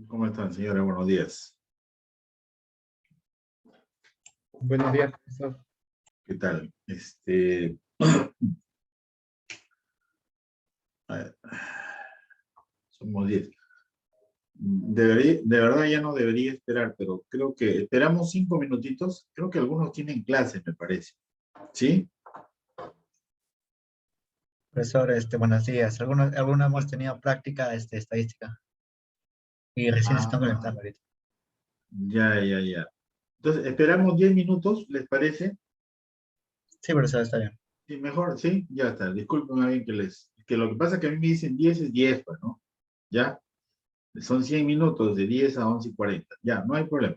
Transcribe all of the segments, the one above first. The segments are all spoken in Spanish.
¿Cómo están, señores? Buenos días. Buenos días, profesor. ¿Qué tal? A ver, somos 10. De verdad ya no debería esperar, pero creo que esperamos 5 minutitos. Creo que algunos tienen clase, me parece. ¿Sí? Profesor, buenos días. Algunos hemos tenido práctica estadística y recién se están Ah, conectando ahorita. ya, ya, ya. Entonces, esperamos 10 minutos, ¿les parece? Sí, profesor, está bien. Sí, mejor, sí, ya está. Disculpen a bien que lo que pasa es que a mí me dicen 10 es 10, pues, ¿no? Ya, son 100 minutos de 10 a 11:40. Ya, no hay problema.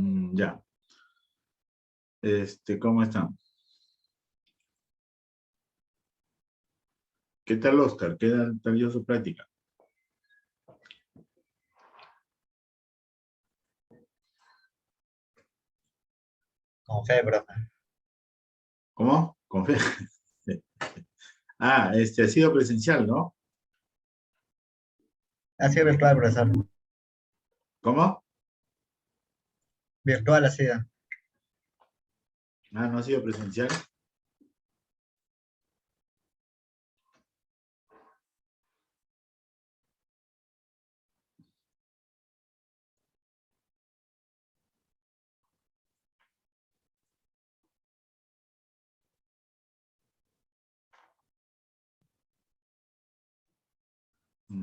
Ya. ¿Cómo están? ¿Qué tal, Oscar? ¿Qué tal dio su práctica? Con fe, profe. ¿Cómo? Con fe. Ah, ha sido presencial, ¿no? Ha sido virtual, profesor. ¿Cómo? Virtual ha sido. Ah, no ha sido presencial.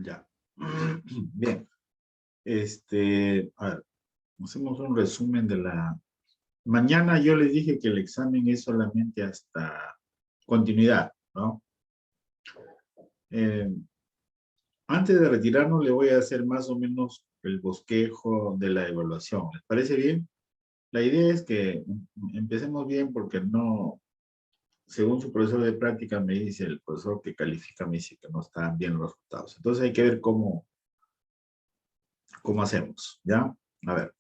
Ya. Bien. A ver, hacemos un resumen de la... Mañana yo les dije que el examen es solamente hasta continuidad, ¿no? Eh, Antes de retirarnos, le voy a hacer más o menos el bosquejo de la evaluación. ¿Les parece bien? La idea es que empecemos bien porque no, según su profesor de práctica me dice, el profesor que califica me dice que no están bien los resultados. Entonces hay que ver cómo hacemos, ¿ya? A ver.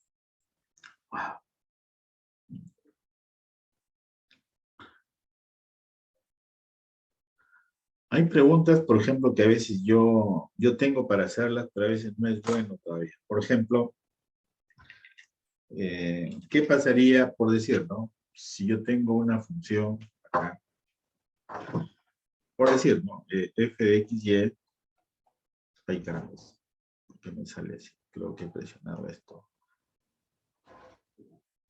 Hay preguntas, por ejemplo, que a veces yo tengo para hacerlas, pero a veces no es bueno todavía. Por ejemplo, ¿qué pasaría, por decir, ¿no? Si yo tengo una función acá, por decir, ¿no? F de X, Y, ay, caramba, ¿por qué me sale así? Creo que he presionado esto.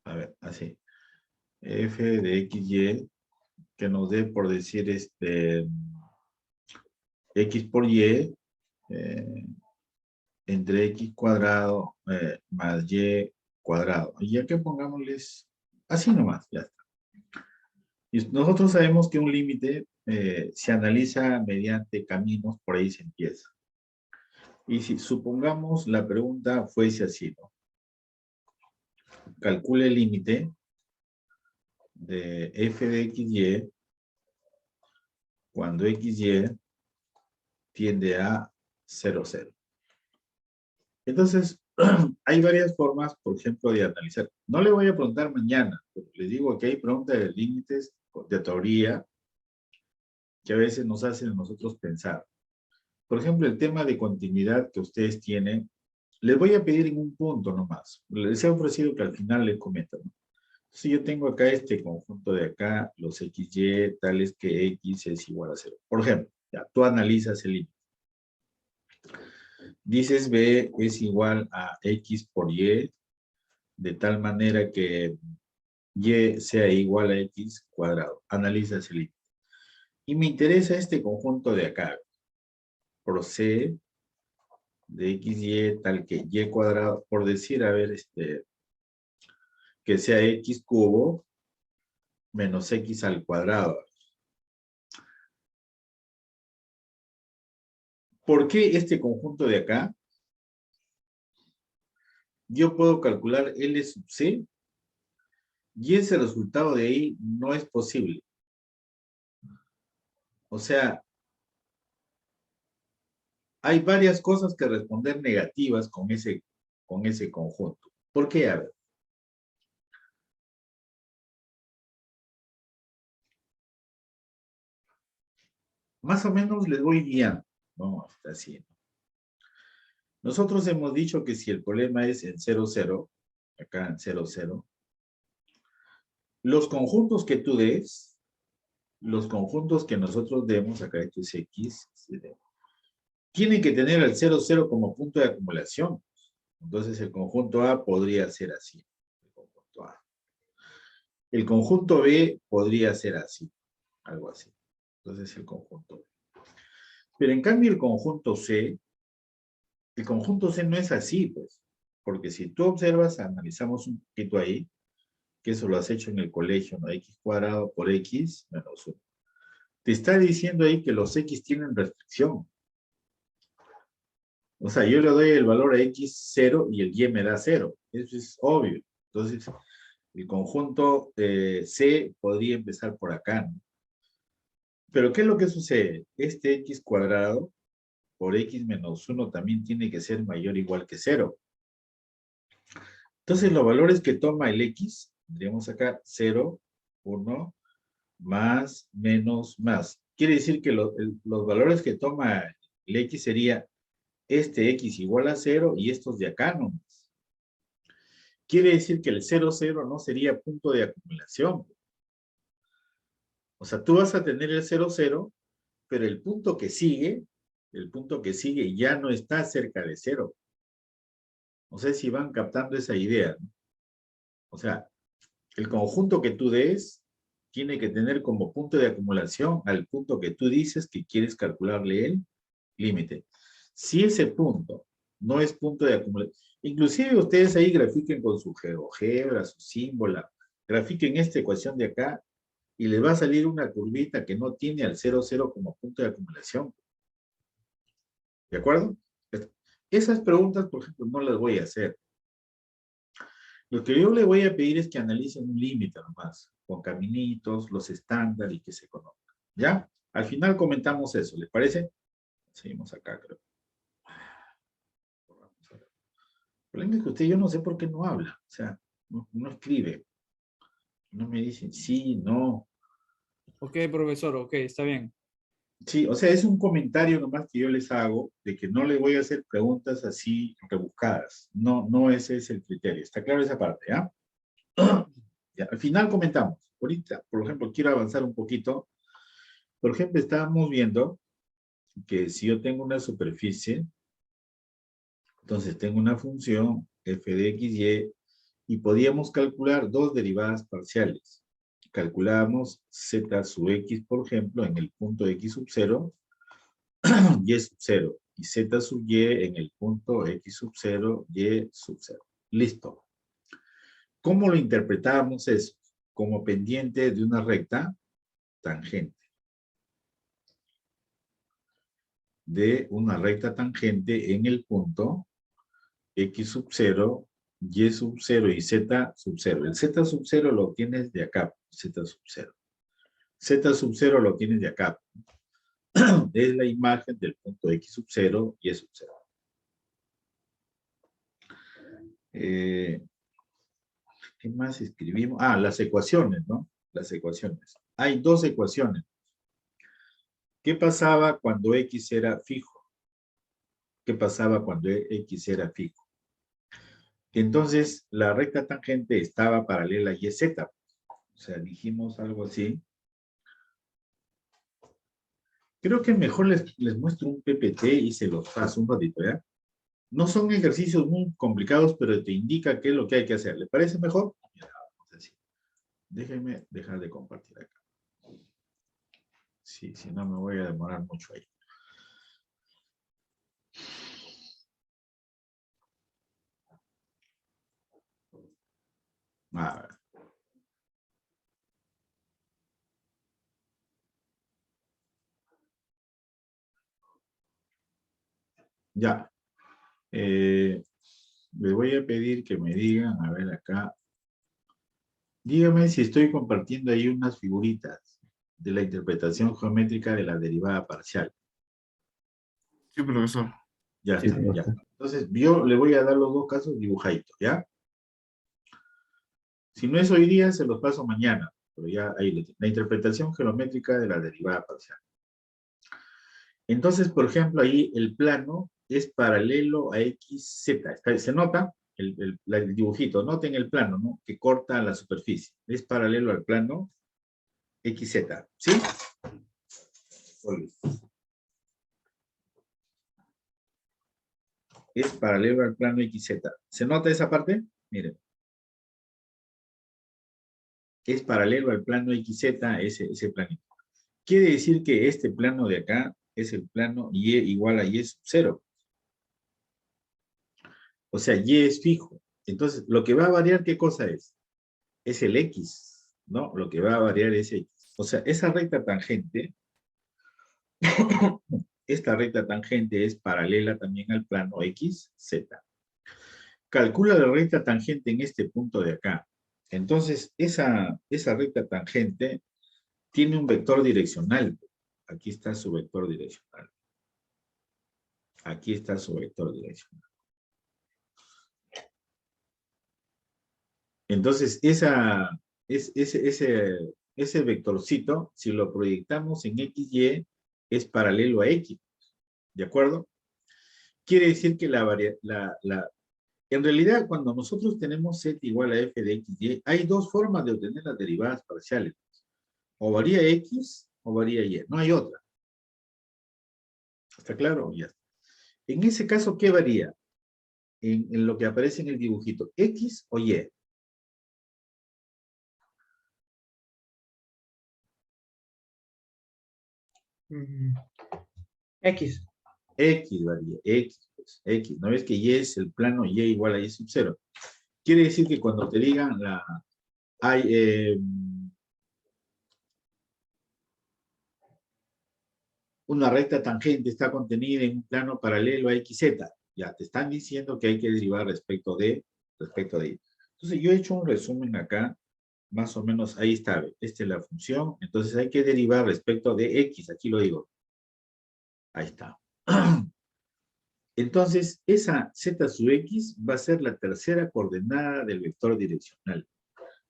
A ver, así. F de X, Y, que nos dé, por decir, X por Y, eh, entre X cuadrado más Y cuadrado. Y ya que pongámosles así nomás, ya está. Y nosotros sabemos que un límite se analiza mediante caminos, por ahí se empieza. Y si supongamos la pregunta fuese así, ¿no? Calcule el límite de f de xy cuando xy tiende a 0, 0. Entonces, hay varias formas, por ejemplo, de analizar. No le voy a preguntar mañana, pero les digo que hay preguntas de límites de teoría que a veces nos hacen a nosotros pensar. Por ejemplo, el tema de continuidad que ustedes tienen, les voy a pedir en un punto nomás. Les he ofrecido que al final les comento, ¿no? Si yo tengo acá este conjunto de acá, los XY, tales que X es igual a 0. Por ejemplo, ya, tú analizas el límite. Dices B es igual a X por Y, de tal manera que Y sea igual a X cuadrado. Analizas el límite. Y me interesa este conjunto de acá. Por C de XY tal que Y cuadrado, por decir, a ver, que sea X cubo menos X al cuadrado. ¿Por qué este conjunto de acá? Yo puedo calcular L sub C y ese resultado de ahí no es posible. O sea, hay varias cosas que responder negativas con ese conjunto. ¿Por qué? A ver. Más o menos les voy guiando. Vamos, así. Nosotros hemos dicho que si el problema es en 0, 0, acá en 0, 0, los conjuntos que tú des, los conjuntos que nosotros demos, acá esto es X, tienen que tener el 0, 0 como punto de acumulación. Entonces el conjunto A podría ser así. El conjunto A. El conjunto B podría ser así. Algo así. Entonces el conjunto B. Pero en cambio el conjunto C no es así, pues. Porque si tú observas, analizamos un poquito ahí, que eso lo has hecho en el colegio, ¿no? X cuadrado por X menos 1. Te está diciendo ahí que los X tienen restricción. O sea, yo le doy el valor a X 0 y el Y me da 0. Eso es obvio. Entonces, el conjunto C podría empezar por acá, ¿no? Pero ¿qué es lo que sucede? Este x cuadrado por x menos 1 también tiene que ser mayor o igual que 0. Entonces, los valores que toma el x, tendríamos acá 0, 1, más, menos, más. Quiere decir que los valores que toma el x sería este x igual a 0 y estos de acá nomás. Quiere decir que el 0, 0 no sería punto de acumulación. O sea, tú vas a tener el 0, 0, pero el punto que sigue ya no está cerca de 0. No sé si van captando esa idea, ¿no? O sea, el conjunto que tú des tiene que tener como punto de acumulación al punto que tú dices que quieres calcularle el límite. Si ese punto no es punto de acumulación, inclusive ustedes ahí grafiquen con su GeoGebra, su símbolo, grafiquen esta ecuación de acá y les va a salir una curvita que no tiene al 0, 0 como punto de acumulación. ¿De acuerdo? Esas preguntas, por ejemplo, no las voy a hacer. Lo que yo le voy a pedir es que analicen un límite nomás, con caminitos, los estándares y que se conozcan. ¿Ya? Al final comentamos eso, ¿les parece? Seguimos acá, creo. El problema es que usted, yo no sé por qué no habla, o sea, no escribe. No me dicen sí, no. Ok, profesor, ok, está bien. Sí, o sea, es un comentario nomás que yo les hago de que no les voy a hacer preguntas así rebuscadas. No, no ese es el criterio. ¿Está claro esa parte, ya? Ya, al final comentamos. Ahorita, por ejemplo, quiero avanzar un poquito. Por ejemplo, estábamos viendo que si yo tengo una superficie, entonces tengo una función f de x, y, y podíamos calcular dos derivadas parciales. Calculábamos z sub x, por ejemplo, en el punto x sub 0, y sub 0, y z sub y en el punto x sub 0, y sub 0. Listo. ¿Cómo lo interpretábamos eso? Como pendiente de una recta tangente. De una recta tangente en el punto x sub 0, y sub 0 y z sub 0. El z sub 0 lo tienes de acá, z sub 0. Z sub 0 lo tienes de acá. Es la imagen del punto x sub 0, y sub 0. ¿Qué más escribimos? Ah, las ecuaciones, ¿no? Las ecuaciones. Hay dos ecuaciones. ¿Qué pasaba cuando x era fijo? ¿Qué pasaba cuando x era fijo? Entonces, la recta tangente estaba paralela a YZ. O sea, dijimos algo así. Creo que mejor les muestro un PPT y se los paso un ratito, ¿ya? No son ejercicios muy complicados, pero te indica qué es lo que hay que hacer. ¿Le parece mejor? Mira, vamos así. Déjenme dejar de compartir acá. Sí, si no me voy a demorar mucho ahí. A ver. Ya. Les voy a pedir que me digan, a ver acá. Dígame si estoy compartiendo ahí unas figuritas de la interpretación geométrica de la derivada parcial. Sí, profesor. Ya Sí, está, ya. profesor. Entonces, yo le voy a dar los dos casos dibujaditos, ¿ya? Si no es hoy día, se los paso mañana, pero ya ahí lo tienen. La interpretación geométrica de la derivada parcial. Entonces, por ejemplo, ahí el plano es paralelo a XZ. ¿Se nota? El dibujito, noten el plano, ¿no? Que corta la superficie. Es paralelo al plano XZ, ¿sí? Es paralelo al plano XZ. ¿Se nota esa parte? Miren. Es paralelo al plano XZ, ese planito. Quiere decir que este plano de acá es el plano Y igual a Y sub 0. O sea, Y es fijo. Entonces, lo que va a variar, ¿qué cosa es? Es el X, ¿no? Lo que va a variar es X. O sea, esa recta tangente, esta recta tangente es paralela también al plano XZ. calcula la recta tangente en este punto de acá. Entonces, esa recta tangente tiene un vector direccional. Aquí está su vector direccional. Aquí está su vector direccional. Entonces, ese vectorcito, si lo proyectamos en XY, es paralelo a X. ¿De acuerdo? Quiere decir que en realidad, cuando nosotros tenemos Z igual a F de XY, hay dos formas de obtener las derivadas parciales. O varía X o varía Y. No hay otra. ¿Está claro? Ya. En ese caso, ¿qué varía? En lo que aparece en el dibujito, ¿X o Y? X. X varía, X, pues, X. ¿No ves que Y es el plano Y igual a Y sub 0? Quiere decir que cuando te digan una recta tangente está contenida en un plano paralelo a XZ, ya te están diciendo que hay que derivar respecto de Y. Entonces yo he hecho un resumen acá, más o menos ahí está, esta es la función, entonces hay que derivar respecto de X, aquí lo digo. Ahí está. Entonces, esa z sub x va a ser la tercera coordenada del vector direccional.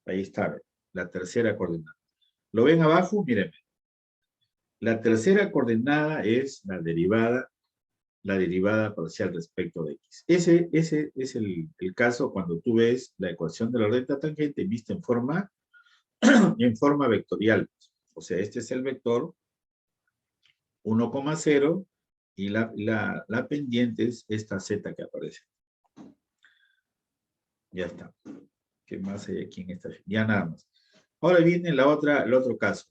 Ahí está, la tercera coordenada. ¿Lo ven abajo? Mírenme. La tercera coordenada es la derivada parcial respecto de x. Ese es el caso cuando tú ves la ecuación de la recta tangente vista en forma vectorial. O sea, este es el vector 1,0 y la pendiente es esta z que aparece. Ya está. ¿Qué más hay aquí en esta? Ya nada más. Ahora viene el otro caso.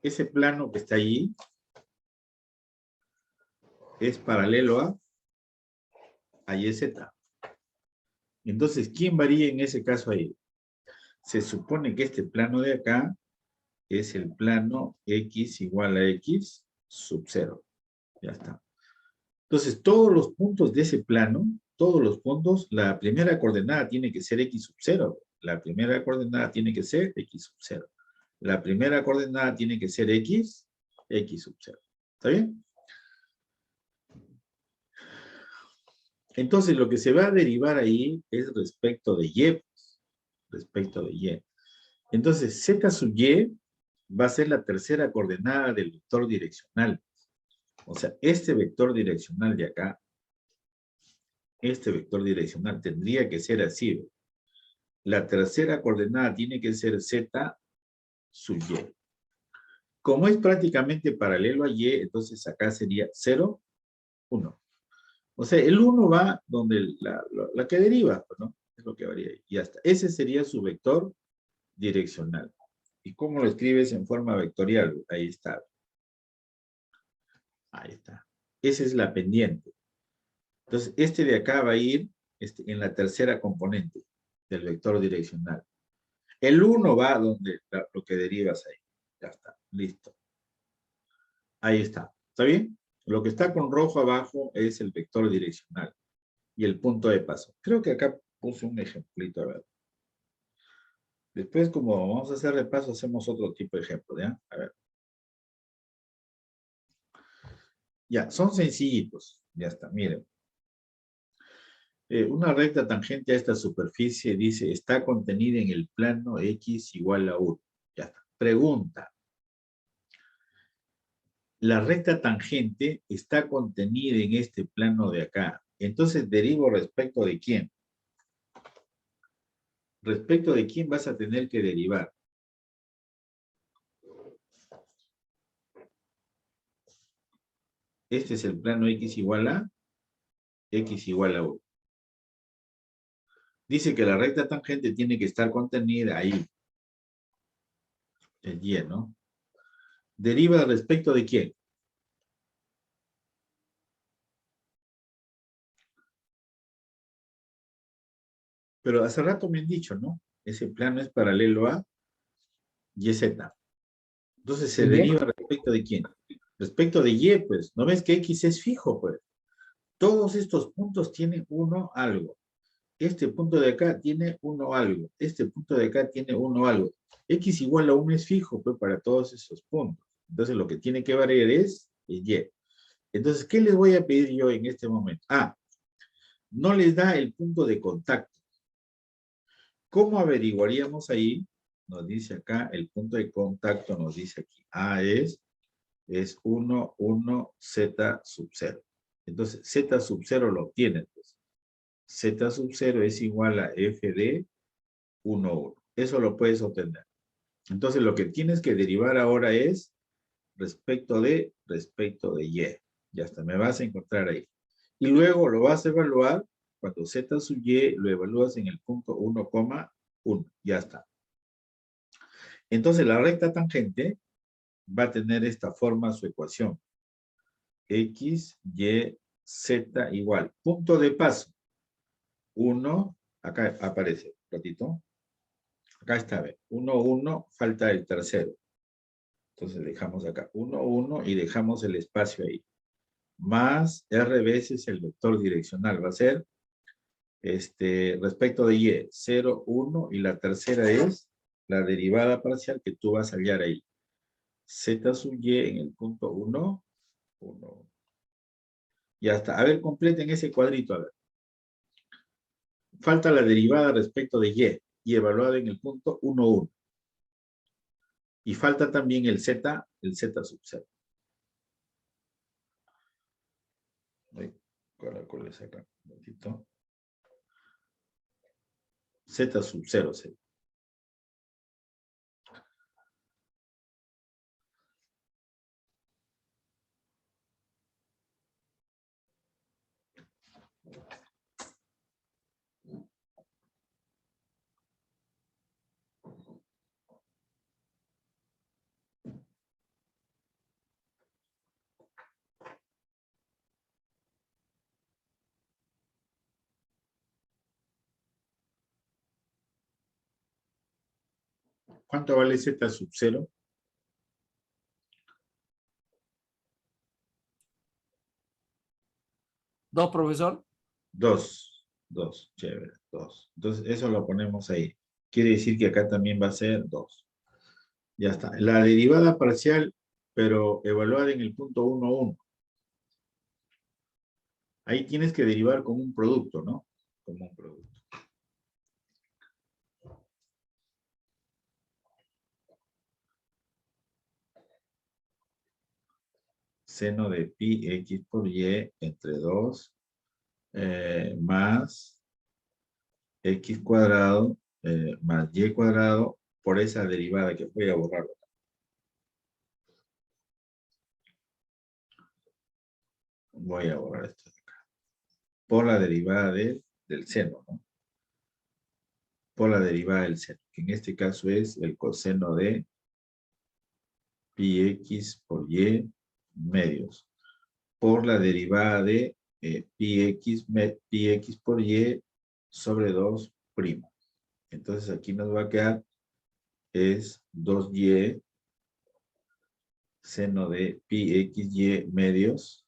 Ese plano que está allí es paralelo a YZ. Entonces, ¿quién varía en ese caso ahí? Se supone que este plano de acá es el plano X igual a X sub 0. Ya está. Entonces, todos los puntos de ese plano, todos los puntos, la primera coordenada tiene que ser X sub 0. La primera coordenada tiene que ser X sub 0. La primera coordenada tiene que ser X sub 0. ¿Está bien? Entonces, lo que se va a derivar ahí es respecto de Y. Respecto de Y. Entonces, Z sub Y va a ser la tercera coordenada del vector direccional. O sea, este vector direccional de acá, este vector direccional tendría que ser así. La tercera coordenada tiene que ser Z sub Y. Como es prácticamente paralelo a Y, entonces acá sería 0, 1. O sea, el 1 va donde la que deriva, ¿no? Es lo que varía ahí. Y ya está. Ese sería su vector direccional. ¿Y cómo lo escribes en forma vectorial? Ahí está. Ahí está. Esa es la pendiente. Entonces, este de acá va a ir en la tercera componente del vector direccional. El 1 va donde lo que derivas ahí. Ya está. Listo. Ahí está. ¿Está bien? Lo que está con rojo abajo es el vector direccional y el punto de paso. Creo que acá puse un ejemplito, a ver. Después, como vamos a hacer repaso, hacemos otro tipo de ejemplo, ¿ya? A ver. Ya, son sencillitos. Ya está, miren. Una recta tangente a esta superficie dice, está contenida en el plano X igual a 1. Ya está. Pregunta. La recta tangente está contenida en este plano de acá. Entonces, derivo respecto de quién. Respecto de quién vas a tener que derivar. Este es el plano X igual a 1. Dice que la recta tangente tiene que estar contenida ahí. El Y, ¿no? Deriva respecto de quién. Pero hace rato me han dicho, ¿no? Ese plano es paralelo a YZ. Entonces se deriva respecto de quién. Respecto de Y, pues. ¿No ves que X es fijo, pues? Todos estos puntos tienen 1 algo. Este punto de acá tiene 1 algo. Este punto de acá tiene 1 algo. X igual a 1 es fijo, pues, para todos esos puntos. Entonces, lo que tiene que variar es Y. Entonces, ¿qué les voy a pedir yo en este momento? No les da el punto de contacto. ¿Cómo averiguaríamos ahí? Nos dice acá, el punto de contacto nos dice aquí. A es 1, 1, Z sub 0. Entonces, Z sub 0 lo obtiene. Pues. Z sub 0 es igual a F de 1, 1. Eso lo puedes obtener. Entonces, lo que tienes que derivar ahora es respecto de Y. Ya está, me vas a encontrar ahí. Y luego lo vas a evaluar cuando Z sub Y lo evalúas en el punto 1,1. Ya está. Entonces, la recta tangente va a tener esta forma su ecuación. X, Y, Z igual. Punto de paso. 1, acá aparece, ratito. Acá está, 1, 1, falta el tercero. Entonces dejamos acá 1, 1 y dejamos el espacio ahí. Más R veces el vector direccional. Va a ser respecto de Y, 0, 1 y la tercera es la derivada parcial que tú vas a hallar ahí. Z sub Y en el punto 1, 1. Ya está. A ver, completen ese cuadrito, a ver. Falta la derivada respecto de Y evaluada en el punto 1, 1. Y falta también el Z sub 0. ¿Cuál es acá? Un momentito. Z sub 0. ¿Cuánto vale Z sub 0? 2, profesor. 2. 2. Chévere. 2. Entonces, eso lo ponemos ahí. Quiere decir que acá también va a ser 2. Ya está. La derivada parcial, pero evaluada en el punto 1, 1. Ahí tienes que derivar como un producto, ¿no? Como un producto. Seno de pi x por y entre 2 más x cuadrado más y cuadrado por esa derivada que voy a borrar. Voy a borrar esto de acá. Por la derivada del seno, ¿no? Por la derivada del seno, que en este caso es el coseno de pi x por y medios. Por la derivada de pi x por y sobre 2 primo. Entonces aquí nos va a quedar es 2y seno de pi x y medios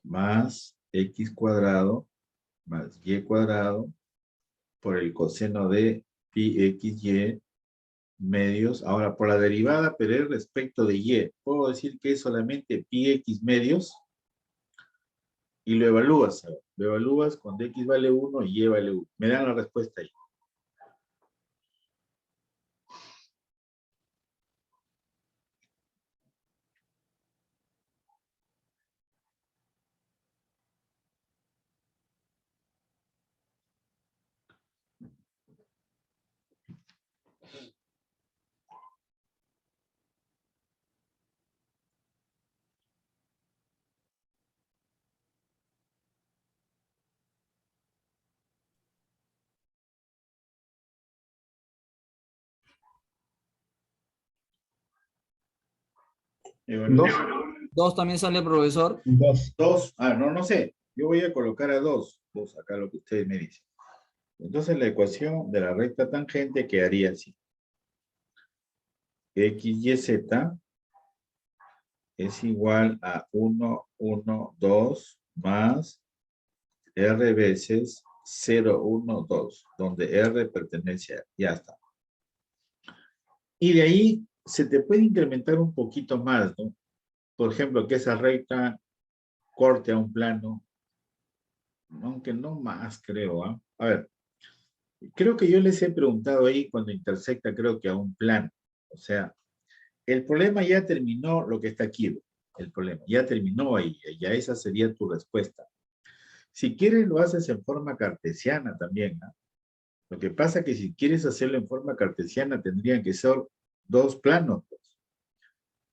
más x cuadrado más y cuadrado por el coseno de pi x y medios. Ahora, por la derivada, pero es respecto de y. Puedo decir que es solamente pi x medios y lo evalúas. Lo evalúas cuando x vale 1 y y vale 1. Me dan la respuesta ahí. Dos. 2 también sale, profesor. 2. 2, no sé. Yo voy a colocar a 2. 2, acá lo que ustedes me dicen. Entonces la ecuación de la recta tangente quedaría así. X, Y, Z es igual a 1, 1, 2 más R veces 0, 1, 2, donde R pertenece a, ya está. Y de ahí se te puede incrementar un poquito más, ¿no? Por ejemplo, que esa recta corte a un plano, aunque no más, creo, ¿ah? A ver, creo que yo les he preguntado ahí cuando intersecta, creo que a un plano. O sea, el problema ya terminó lo que está aquí, ¿no? El problema ya terminó ahí, ya esa sería tu respuesta. Si quieres, lo haces en forma cartesiana también, ¿no? Lo que pasa es que si quieres hacerlo en forma cartesiana, tendrían que ser dos planos, pues.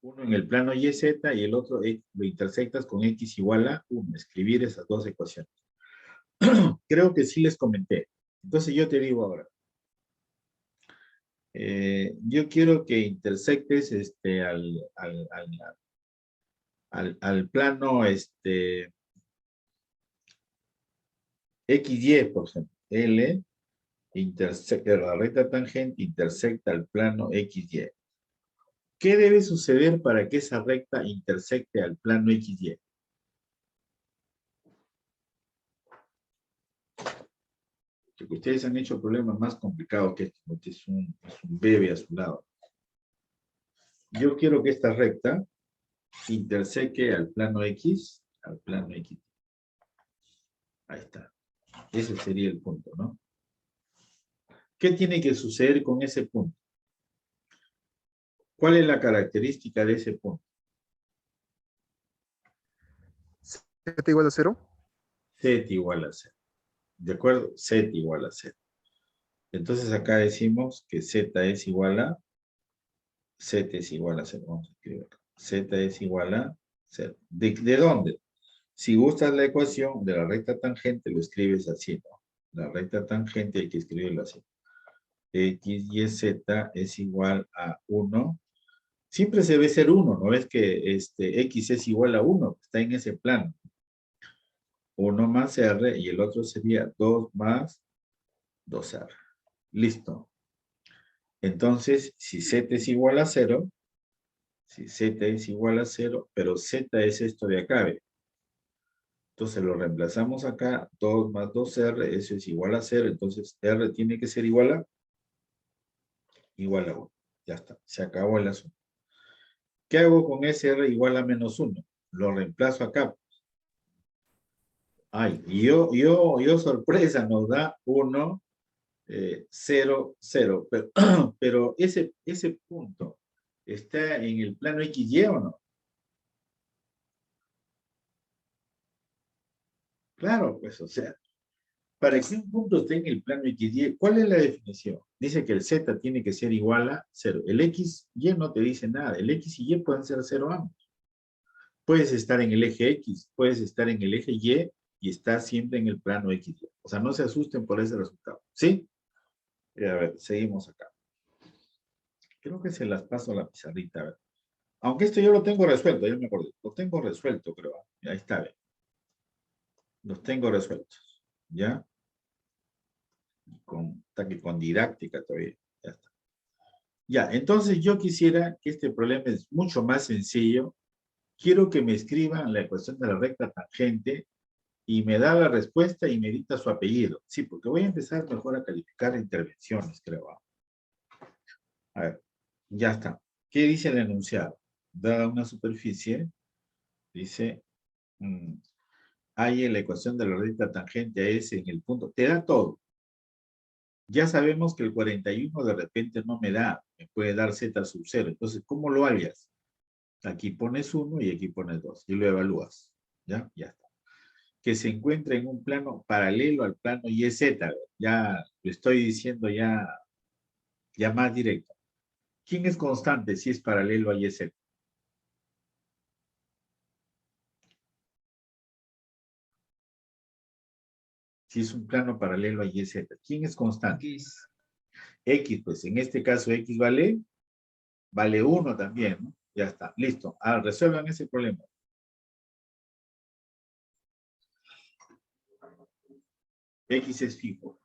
Uno en el plano YZ y el otro lo intersectas con X igual a 1, escribir esas dos ecuaciones. Creo que sí les comenté. Entonces yo te digo ahora, yo quiero que intersectes al plano XY, por ejemplo. L intersecta la recta tangente, intersecta el plano XY. ¿Qué debe suceder para que esa recta intersecte al plano XY? Porque ustedes han hecho problemas más complicados que este, porque es un bebé a su lado. Yo quiero que esta recta interseque al plano X, al plano X. Ahí está. Ese sería el punto, ¿no? ¿Qué tiene que suceder con ese punto? ¿Cuál es la característica de ese punto? Z igual a 0. Z igual a 0. ¿De acuerdo? Z igual a 0. Entonces acá decimos que Z es igual a 0. Vamos a escribir acá. Z es igual a 0. ¿De dónde? Si gustas la ecuación de la recta tangente, lo escribes así, ¿no? La recta tangente hay que escribirlo así. X, Y, Z es igual a 1. Siempre se debe ser 1, ¿no ves que X es igual a 1? Está en ese plano. 1 más R y el otro sería 2 más 2R. Listo. Entonces, si Z es igual a 0, si Z es igual a 0, pero Z es esto de acá, ¿ve? Entonces lo reemplazamos acá, 2 más 2R, eso es igual a 0, entonces R tiene que ser igual a 1. Ya está, se acabó el asunto. ¿Qué hago con ese R igual a menos 1? Lo reemplazo acá. Ay, yo sorpresa, nos da 1, 0, 0. Pero ese punto está en el plano XY o no? Claro, pues, o sea, para que un punto esté en el plano XY, ¿cuál es la definición? Dice que el Z tiene que ser igual a 0. El XY no te dice nada. El X y Y pueden ser 0 ambos. Puedes estar en el eje X, puedes estar en el eje y estar siempre en el plano XY. O sea, no se asusten por ese resultado. ¿Sí? A ver, seguimos acá. Creo que se las paso a la pizarrita. A ver. Aunque esto yo lo tengo resuelto, ya me acordé. Lo tengo resuelto, creo. Ahí está, bien. Los tengo resueltos. ¿Ya? Con didáctica todavía. Ya está. Ya, entonces yo quisiera que este problema es mucho más sencillo. Quiero que me escriban la ecuación de la recta tangente y me da la respuesta y me dicta su apellido. Sí, porque voy a empezar mejor a calificar intervenciones, creo. A ver, ya está. ¿Qué dice el enunciado? Dada una superficie, dice, hay en la ecuación de la recta tangente a S en el punto. Te da todo. Ya sabemos que el 41 de repente no me da, me puede dar Z sub 0. Entonces, ¿cómo lo hallas? Aquí pones 1 y aquí pones 2 y lo evalúas. ¿Ya? Ya está. Que se encuentra en un plano paralelo al plano YZ. Ya lo estoy diciendo ya más directo. ¿Quién es constante si es paralelo a YZ? Si es un plano paralelo a YZ. ¿Quién es constante? X. X, pues en este caso X vale 1 también, ¿no? Ya está, listo. Ah, resuelvan ese problema. X es fijo.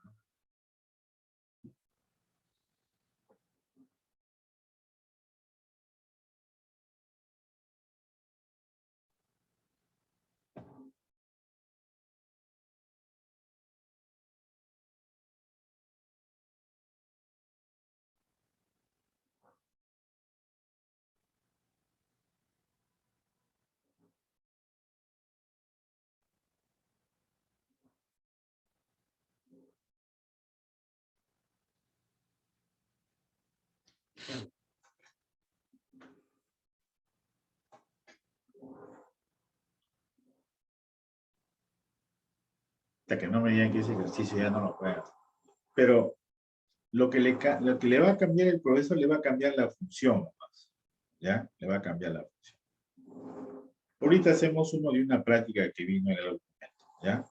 Hasta que no me digan que ese ejercicio ya no lo pueden hacer. Pero lo que le va a cambiar el profesor, le va a cambiar la función nomás. ¿Ya? Le va a cambiar la función. Ahorita hacemos uno de una práctica que vino en el documento. ¿Ya?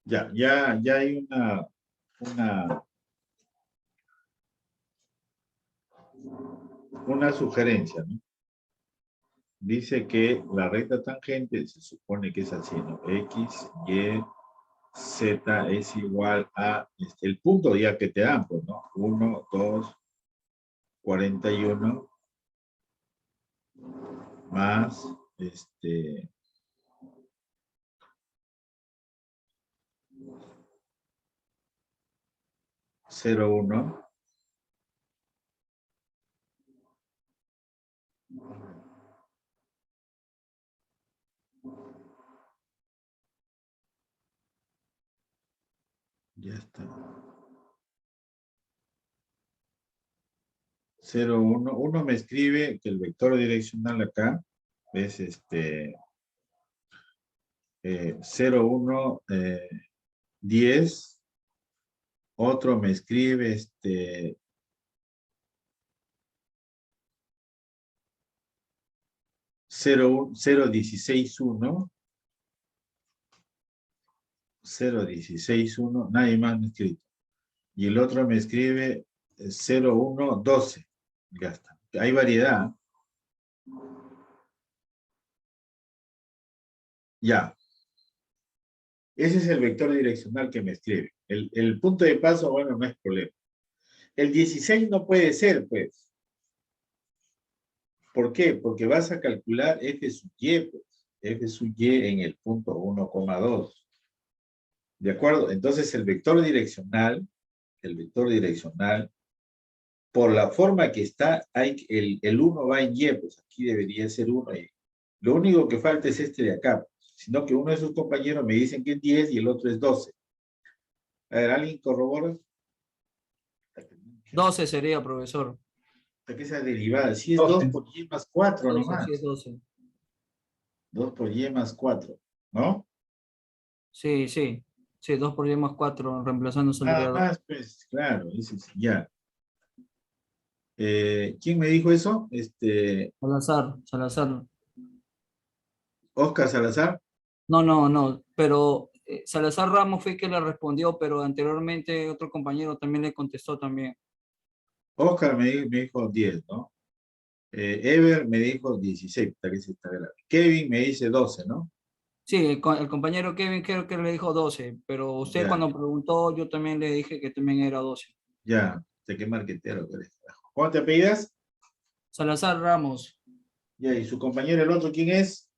Ya hay una sugerencia, ¿no? Dice que la recta tangente se supone que es así, ¿no? X, Y, Z es igual a el punto ya que te dan, pues, ¿no? 1, 2, 41 más 0,1 ya está. 0,1. Uno me escribe que el vector direccional acá es 0,1, 10. Otro me escribe 0,161. 0,161. Nadie más me ha escrito. Y el otro me escribe 0,112. Ya está. Hay variedad. Ya. Ese es el vector direccional que me escribe. El punto de paso, bueno, no es problema. El 16 no puede ser, pues. ¿Por qué? Porque vas a calcular f sub y, pues. F sub y en el punto 1,2. ¿De acuerdo? Entonces el vector direccional, por la forma que está, el 1 va en y, pues aquí debería ser 1. Y lo único que falta es este de acá, sino que uno de sus compañeros me dicen que es 10 y el otro es 12. A ver, ¿alguien corrobora? 12 sería, profesor. Hasta que esa derivada, si es 12. 2 por y más 4 12, nomás. sí es 12. 2 por y más 4, ¿no? Sí, sí. Sí, 2 por y más 4, reemplazando su Nada variador. más, pues, claro, ese es ya. ¿Quién me dijo eso? Salazar. Oscar Salazar. No, pero Salazar Ramos fue que le respondió, pero anteriormente otro compañero también le contestó también. Oscar me dijo 10, ¿no? Ever me dijo 16, tal vez está grave. Kevin me dice 12, ¿no? Sí, el compañero Kevin creo que le dijo 12, pero usted Ya, cuando preguntó, yo también le dije que también era 12. ya, sé qué marquetero que eres. ¿Cómo te apellidas? Salazar Ramos, Ya, y su compañero, el otro, ¿quién es?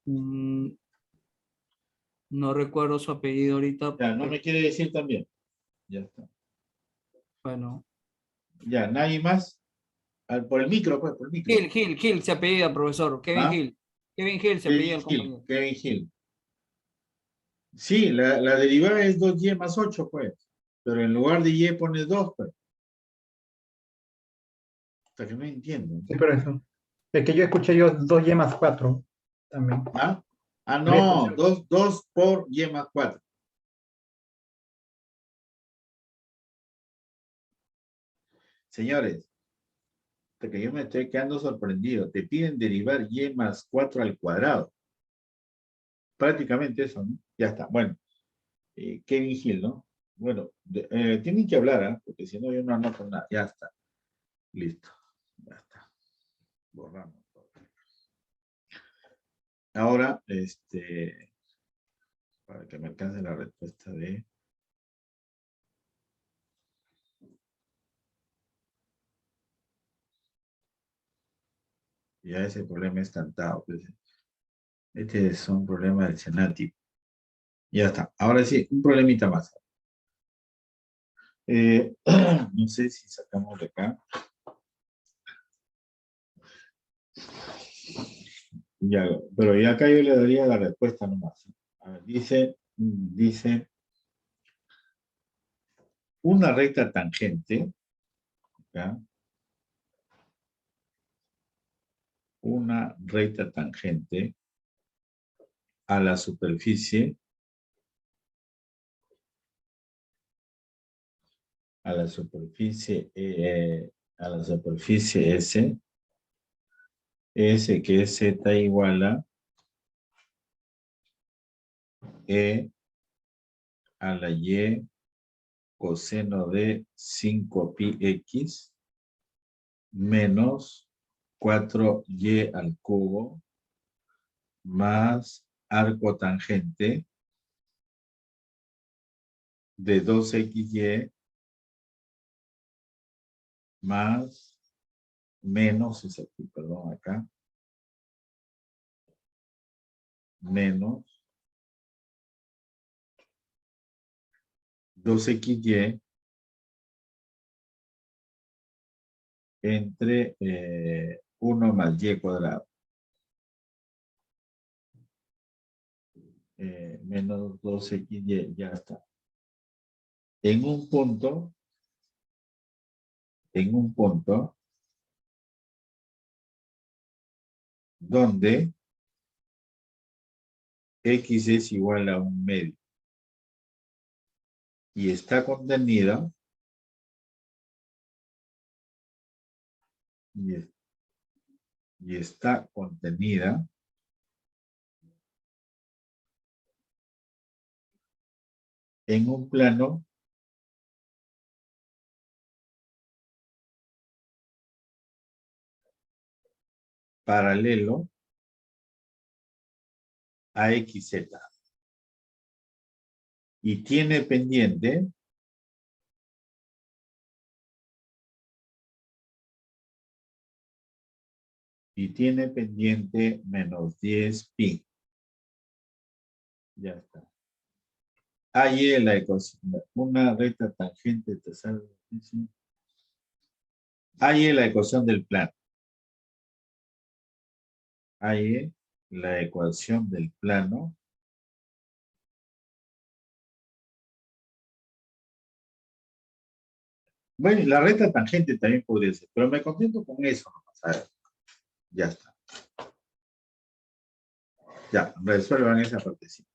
mm, no recuerdo su apellido ahorita. Ya, no me quiere decir también. Ya está. Bueno, Ya, nadie más. Por el micro, pues, por el micro. Gil se apellida, profesor. Kevin ¿Ah? Gil. Kevin Gil se apellida el compañero. Kevin Hill. Sí, la derivada es 2y más 8, pues. Pero en lugar de y pones 2, pues. Hasta que no entiendo. Sí, pero eso. Es que yo escuché 2y más 4 también. ¿Ah? Ah, Había no, escuchado. 2 por y más 4. Señores, porque yo me estoy quedando sorprendido. Te piden derivar y más 4 al cuadrado. Prácticamente eso, ¿no? Ya está. Bueno, Kevin Hill, ¿no? Bueno, tienen que hablar, ¿ah? Porque si no yo no anoto nada. Ya está. Listo. Ya está. Borramos todo. Ahora, para que me alcance la respuesta de... Ya ese problema es cantado. Pues. Este es un problema del Senati. Ya está. Ahora sí, un problemita más. No sé si sacamos de acá. Ya, pero ya acá yo le daría la respuesta nomás. A ver, dice una recta tangente, ¿ya? Una recta tangente a la superficie, a la superficie S, S que es Z igual a E a la Y coseno de 5πx menos 4y al cubo más arco tangente de 2xy más menos, es aquí, perdón, acá, menos 2xy entre 1 más y cuadrado. Menos 2xy, ya está. En un punto, donde x es igual a 1/2 y está contenida y está contenida en un plano paralelo a xz y tiene pendiente menos 10π. Ya está. Ahí es la ecuación. Una recta tangente te sale. Ahí es la ecuación del plano. Ahí es la ecuación del plano. Bueno, y la recta tangente también podría ser, pero me contento con eso. A ver, ya está. Ya, resuelvan esa partecita.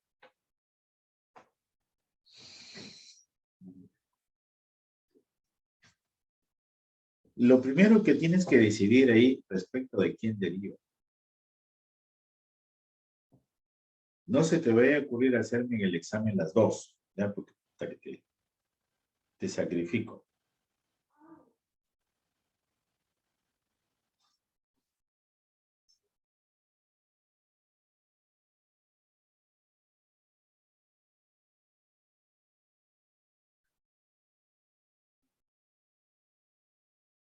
Lo primero que tienes que decidir ahí respecto de quién deriva. No se te vaya a ocurrir hacerme en el examen las dos, ya, porque te sacrifico.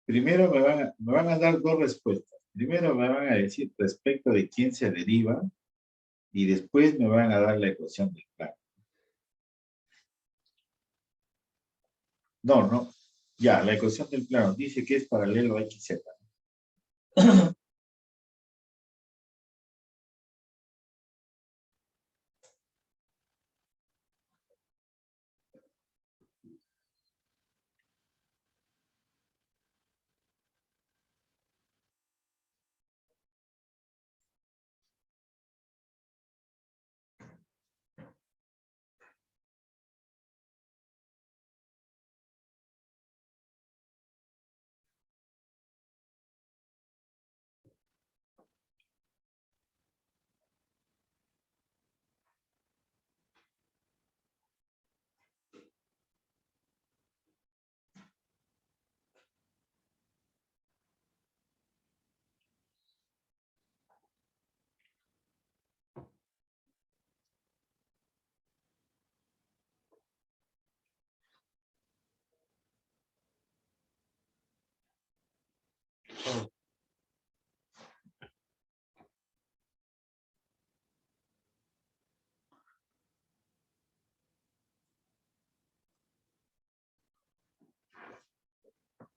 Primero me van a dar dos respuestas. Primero me van a decir respecto de quién se deriva y después me van a dar la ecuación del plano. No, no. Ya, la ecuación del plano dice que es paralelo a xz.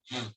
Mm.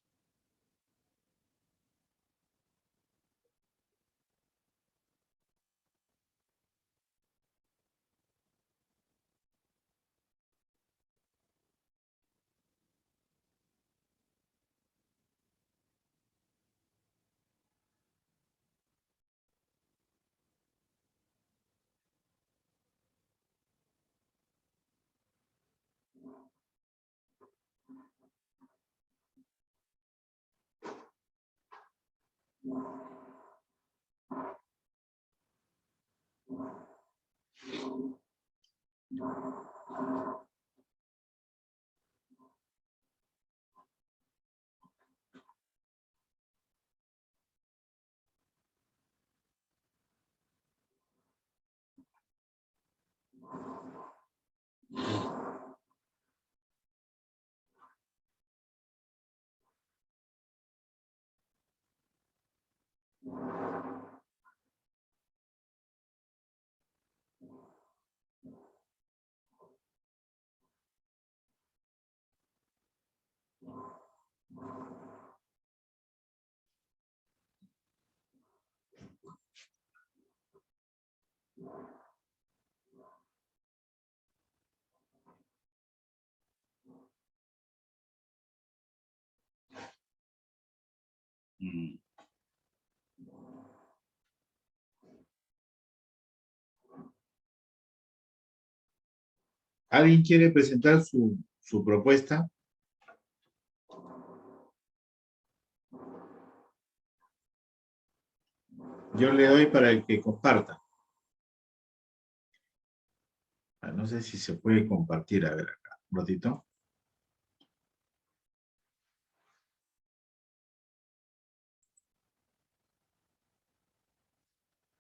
¿Alguien quiere presentar su propuesta? Yo le doy para el que comparta. No sé si se puede compartir. A ver acá, un ratito.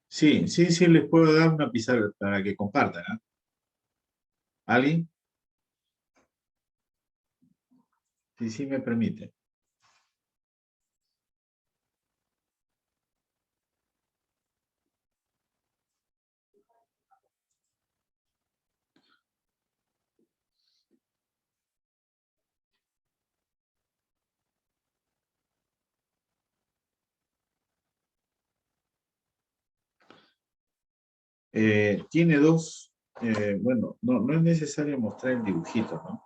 Sí, sí, sí, les puedo dar una pizarra para que compartan, ¿ah? ¿Alguien? Sí, sí me permite. Tiene dos, bueno, no es necesario mostrar el dibujito, ¿no?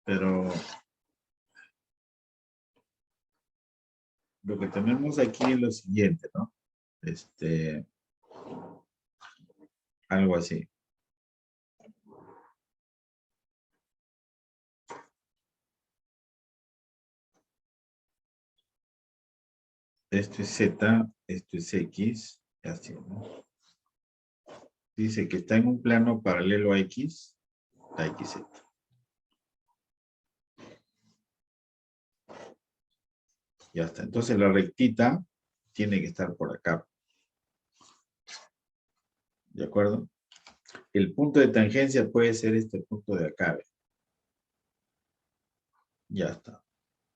Pero lo que tenemos aquí es lo siguiente, ¿no? Algo así. Esto es Z, esto es X, y así, ¿no? Dice que está en un plano paralelo a X, a XZ. Ya está. Entonces la rectita tiene que estar por acá. ¿De acuerdo? El punto de tangencia puede ser este punto de acá. ¿Ve? Ya está.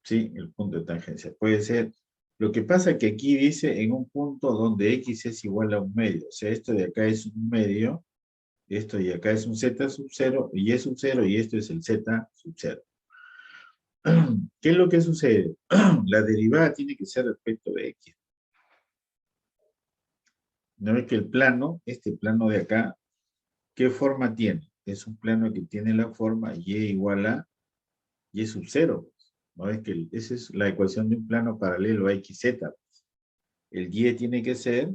¿Sí? El punto de tangencia puede ser. Lo que pasa es que aquí dice en un punto donde X es igual a un medio. O sea, esto de acá es un medio. Esto de acá es un Z sub 0, y es sub 0, y esto es el Z sub 0. ¿Qué es lo que sucede? La derivada tiene que ser respecto de X. ¿No ves que el plano, este plano de acá, qué forma tiene? Es un plano que tiene la forma y igual a y sub 0. ¿No ves que esa es la ecuación de un plano paralelo a XZ? El y tiene que ser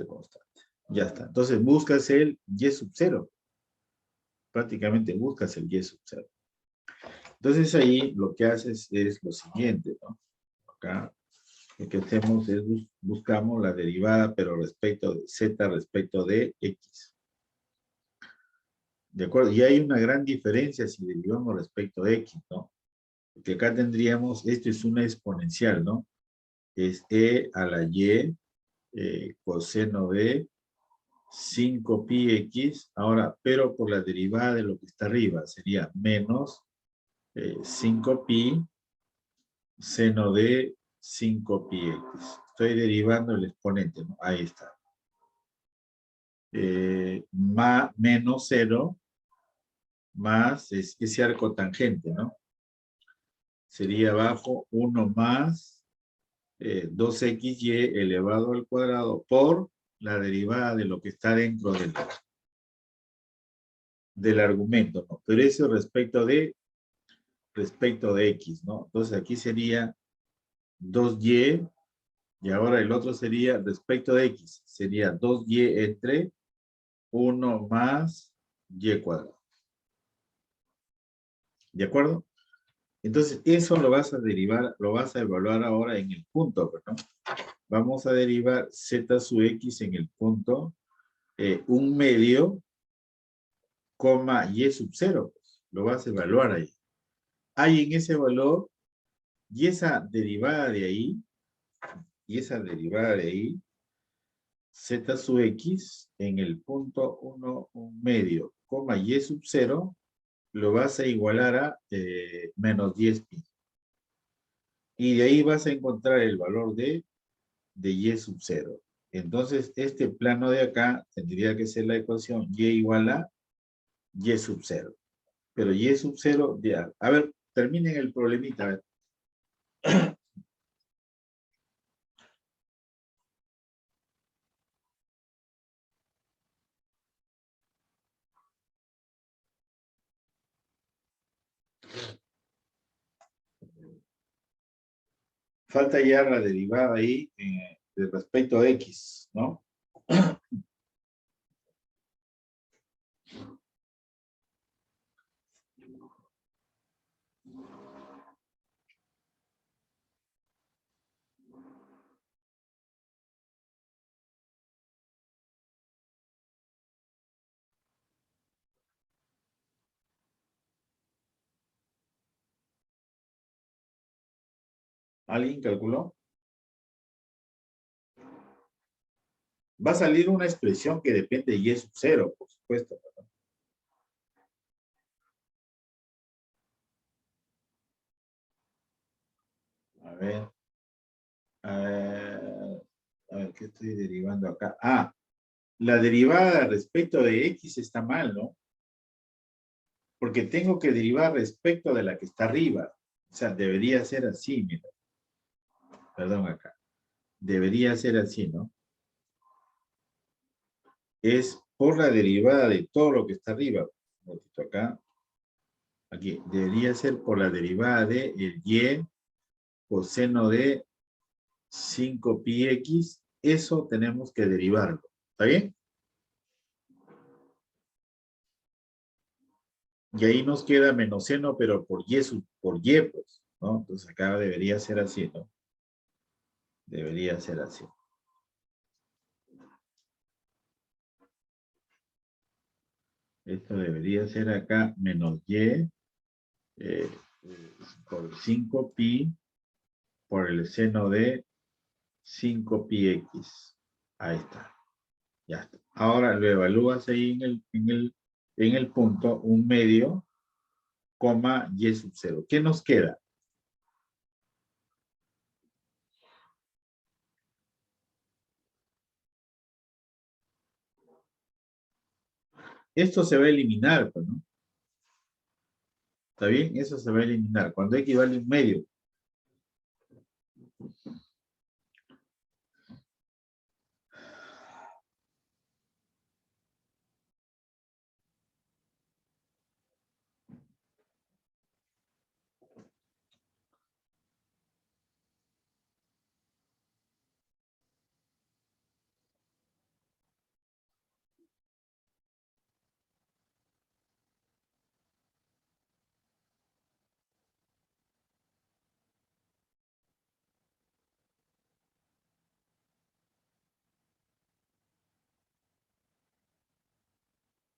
constante. Ya está. Entonces buscas el y sub 0. Prácticamente buscas el y sub 0. Entonces ahí lo que haces es lo siguiente, ¿no? Acá lo que hacemos es buscamos la derivada, pero respecto de z, respecto de x. ¿De acuerdo? Y hay una gran diferencia si derivamos respecto de x, ¿no? Porque acá tendríamos, esto es una exponencial, ¿no? Es e a la y coseno de 5πx. Ahora, pero por la derivada de lo que está arriba, sería menos 5pi seno de 5πx. Estoy derivando el exponente, ¿no? Ahí está. Menos 0 más ese arco tangente, ¿no? sería bajo 1 más 2xy elevado al cuadrado por la derivada de lo que está dentro del argumento, ¿no? Pero eso respecto de x, ¿no? Entonces aquí sería 2y, y ahora el otro sería respecto de x, sería 2y entre 1 más y cuadrado. ¿De acuerdo? Entonces, eso lo vas a derivar, lo vas a evaluar ahora en el punto, ¿no? Vamos a derivar z sub x en el punto 1 medio, coma y sub 0. Pues, lo vas a evaluar ahí. Hay en ese valor, y esa derivada de ahí, z sub x en el punto 1 medio, coma y sub 0, lo vas a igualar a menos 10 pi. Y de ahí vas a encontrar el valor de y sub 0. Entonces, este plano de acá tendría que ser la ecuación y igual a y sub 0. Pero y sub 0, ya. A ver, terminen el problemita. A ver. Falta ya la derivada ahí de respecto a x, ¿no? ¿Alguien calculó? Va a salir una expresión que depende de y sub 0, por supuesto. ¿Verdad? A ver. A ver, ¿qué estoy derivando acá? Ah, la derivada respecto de x está mal, ¿no? Porque tengo que derivar respecto de la que está arriba. O sea, debería ser así, mira. Perdón acá. Debería ser así, ¿no? Es por la derivada de todo lo que está arriba. Un ratito acá. Aquí. Debería ser por la derivada de el y coseno de 5πx. Eso tenemos que derivarlo. ¿Está bien? Y ahí nos queda menos seno, pero por y, pues, ¿no? Entonces acá debería ser así, ¿no? Debería ser así. Esto debería ser acá menos y por 5pi por el seno de 5πx. Ahí está. Ya está. Ahora lo evalúas ahí en el punto 1 medio, coma y sub 0. ¿Qué nos queda? Esto se va a eliminar, pues, ¿no? ¿Está bien? Eso se va a eliminar. Cuando equivale a 1 medio.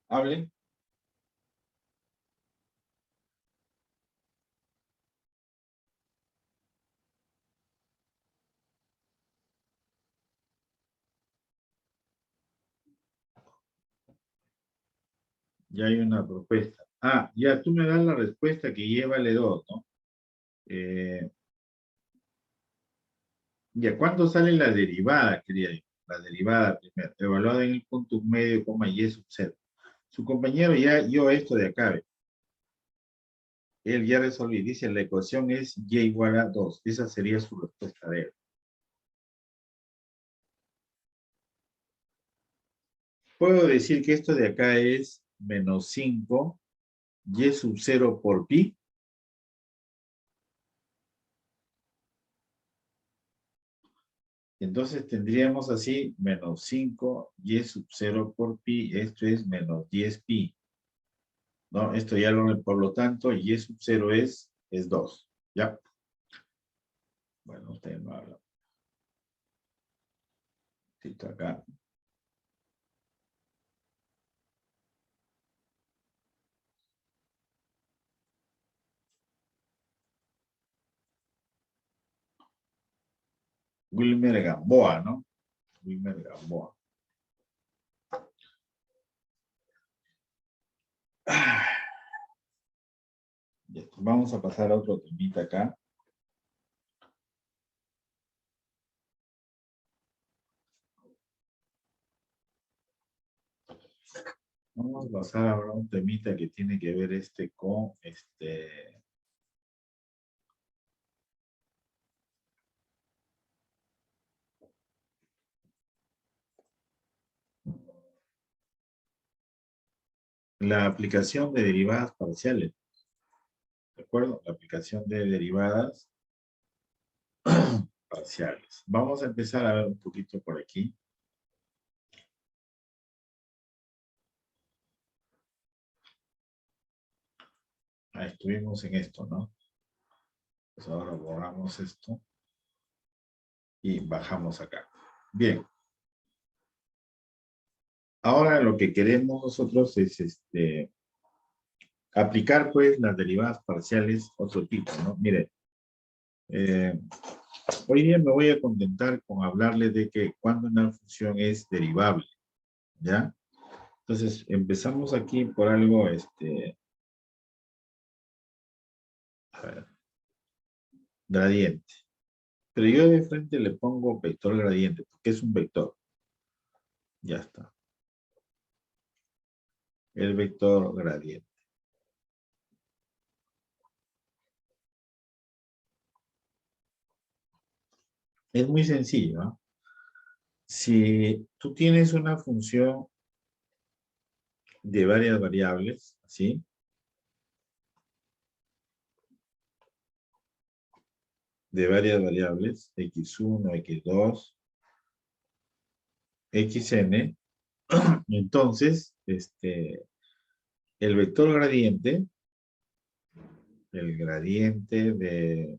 Hablen. Ya hay una propuesta. Ah, ya tú me das la respuesta que y vale 2, ¿no? Ya, ¿cuándo sale la derivada, quería yo? La derivada primero, evaluada en el punto medio, coma y sub 0. Su compañero ya dio esto de acá, ¿ve? Él ya resolvió. Dice, la ecuación es y igual a 2. Esa sería su respuesta de él. Puedo decir que esto de acá es menos 5 y sub 0 por pi. Entonces tendríamos así menos 5 y sub 0 por pi. Esto es menos 10 pi. ¿No? Esto ya lo, por lo tanto, y sub 0 es 2. ¿Ya? Bueno, usted no habla. Cito acá. Wilmer Gamboa, ¿no? Wilmer Gamboa. Ya, vamos a pasar a otro temita acá. Vamos a pasar ahora a un temita que tiene que ver con la aplicación de derivadas parciales. ¿De acuerdo? La aplicación de derivadas parciales. Vamos a empezar a ver un poquito por aquí. Ahí estuvimos en esto, ¿no? Pues ahora borramos esto y bajamos acá. Bien. Ahora lo que queremos nosotros es aplicar pues las derivadas parciales otro tipo, ¿no? Mire, hoy día me voy a contentar con hablarles de que cuando una función es derivable, ¿ya? Entonces, empezamos aquí por algo, a ver, gradiente. Pero yo de frente le pongo vector gradiente, porque es un vector. Ya está. El vector gradiente. Es muy sencillo, ¿no? Si tú tienes una función de varias variables, ¿sí? De varias variables, x1, x2, xn, entonces, el vector gradiente, el gradiente de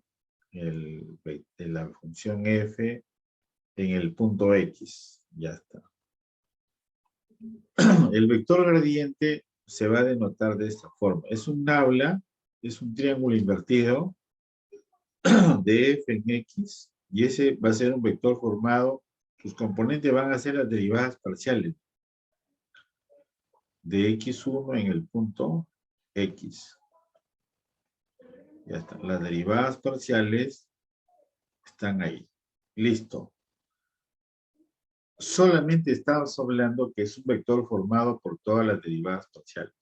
la función f en el punto x, ya está. El vector gradiente se va a denotar de esta forma. Es un nabla, es un triángulo invertido de f en x, y ese va a ser un vector formado, sus componentes van a ser las derivadas parciales de x1 en el punto x. Ya está. Las derivadas parciales están ahí. Listo. Solamente estamos hablando que es un vector formado por todas las derivadas parciales.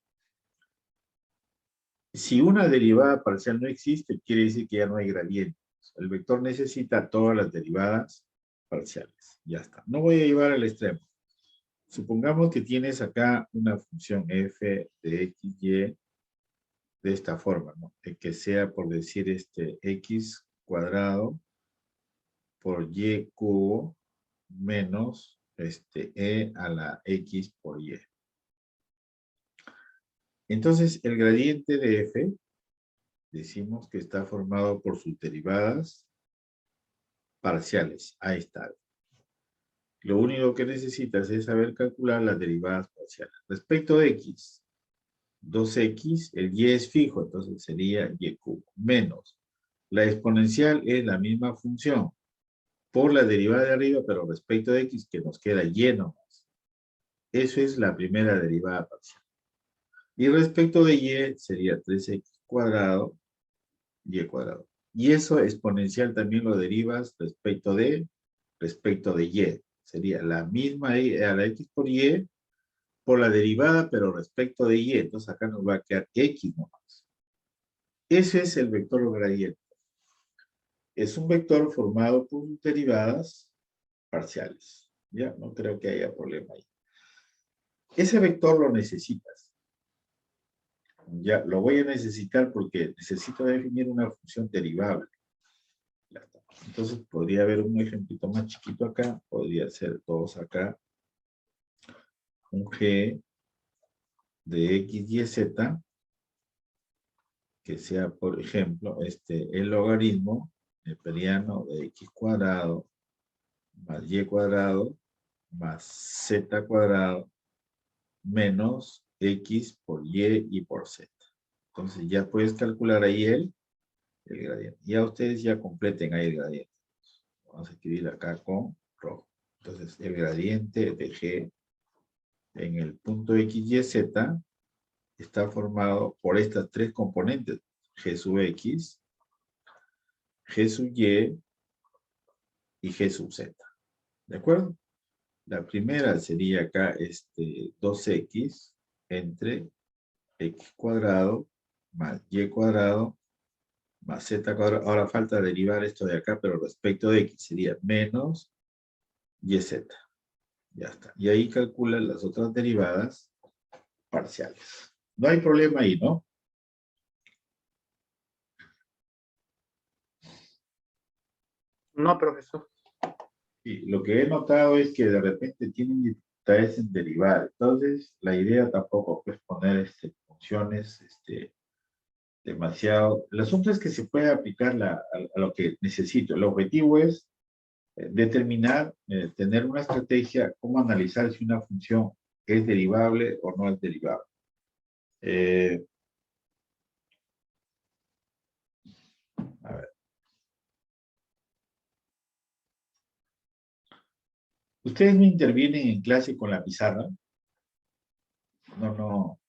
Si una derivada parcial no existe, quiere decir que ya no hay gradiente. El vector necesita todas las derivadas parciales. Ya está. No voy a llevar al extremo. Supongamos que tienes acá una función f de x, y de esta forma, ¿no? Que sea, por decir, x cuadrado por y cubo menos e a la x por y. Entonces, el gradiente de f, decimos que está formado por sus derivadas parciales. Ahí está. Lo único que necesitas es saber calcular las derivadas parciales. Respecto de x, 2x, el y es fijo, entonces sería y cubo, menos. La exponencial es la misma función por la derivada de arriba, pero respecto de x, que nos queda y nomás. Eso es la primera derivada parcial. Y respecto de y, sería 3x cuadrado, y cuadrado. Y eso exponencial también lo derivas respecto de y. Sería la misma a la x por y, por la derivada, pero respecto de y. Entonces acá nos va a quedar x nomás. Ese es el vector gradiente. Es un vector formado por derivadas parciales. Ya, no creo que haya problema ahí. Ese vector lo necesitas. Ya, lo voy a necesitar porque necesito definir una función derivable. Entonces, podría haber un ejemplito más chiquito acá. Podría ser 2 acá. Un g de x, y, z, que sea, por ejemplo, el logaritmo neperiano de x cuadrado más y cuadrado más z cuadrado menos x por y por z. Entonces ya puedes calcular ahí el gradiente. Ya ustedes ya completen ahí el gradiente. Vamos a escribir acá con rojo. Entonces el gradiente de g en el punto x, y, z está formado por estas tres componentes. G sub x, G sub y G sub z. ¿De acuerdo? La primera sería acá 2x entre x cuadrado más y cuadrado más z cuadrado. Ahora falta derivar esto de acá, pero respecto de x sería menos yz. Ya está. Y ahí calculan las otras derivadas parciales. No hay problema ahí, ¿no? No, profesor. Sí, lo que he notado es que de repente tienen dificultades en derivar. Entonces, la idea tampoco es poner funciones demasiado. El asunto es que se puede aplicar a lo que necesito. El objetivo es determinar, tener una estrategia, cómo analizar si una función es derivable o no es derivable. A ver. ¿Ustedes no intervienen en clase con la pizarra? No, no.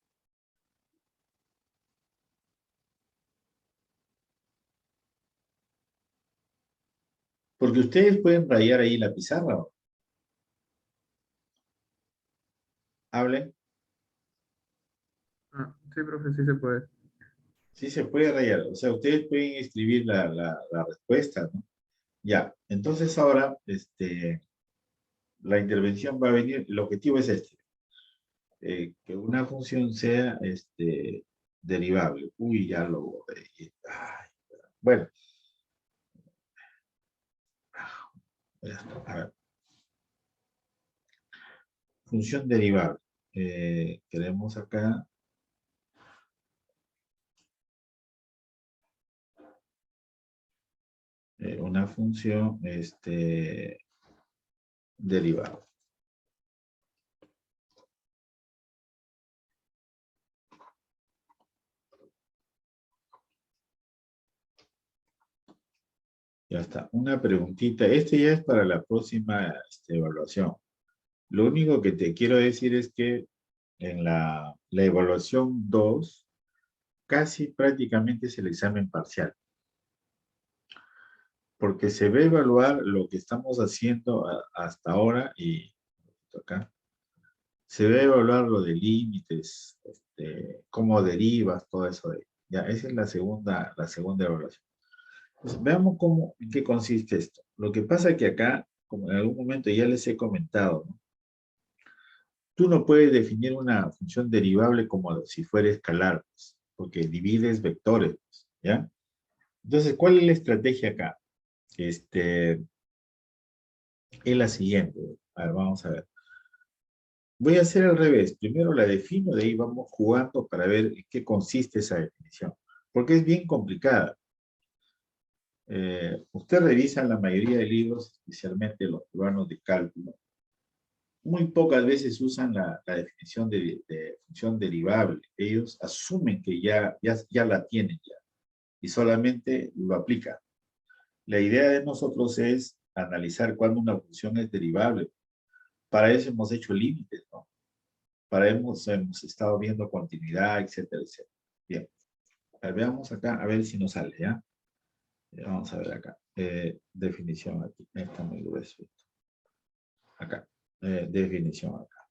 Porque ustedes pueden rayar ahí la pizarra. ¿O? Hablen. Sí, profe, sí se puede. Sí se puede rayar. O sea, ustedes pueden escribir la respuesta, ¿no? Ya. Entonces ahora, la intervención va a venir. El objetivo es que una función sea derivable. Uy, ya lo borré. Ay, bueno. Ya está. A ver. Función derivable. Queremos acá una función derivable. Ya está. Una preguntita. Este ya es para la próxima evaluación. Lo único que te quiero decir es que en la evaluación 2, casi prácticamente es el examen parcial. Porque se va a evaluar lo que estamos haciendo hasta ahora y acá. Se va a evaluar lo de límites, cómo derivas, todo eso. Ya, esa es la segunda evaluación. Entonces, veamos en qué consiste esto. Lo que pasa es que acá, como en algún momento ya les he comentado, ¿no? Tú no puedes definir una función derivable como si fuera escalar, pues, porque divides vectores, pues, ¿ya? Entonces, ¿cuál es la estrategia acá? Es la siguiente. A ver, vamos a ver. Voy a hacer al revés. Primero la defino, de ahí vamos jugando para ver en qué consiste esa definición. Porque es bien complicada. Usted revisa la mayoría de libros, especialmente los peruanos de cálculo. Muy pocas veces usan la definición de función derivable. Ellos asumen que ya la tienen ya y solamente lo aplican. La idea de nosotros es analizar cuándo una función es derivable. Para eso hemos hecho límites, ¿no? Para eso hemos estado viendo continuidad, etcétera, etcétera. Bien. Veamos acá, a ver si nos sale, ¿ya? Vamos a ver acá. Definición aquí. Está muy grueso. Acá. Definición acá.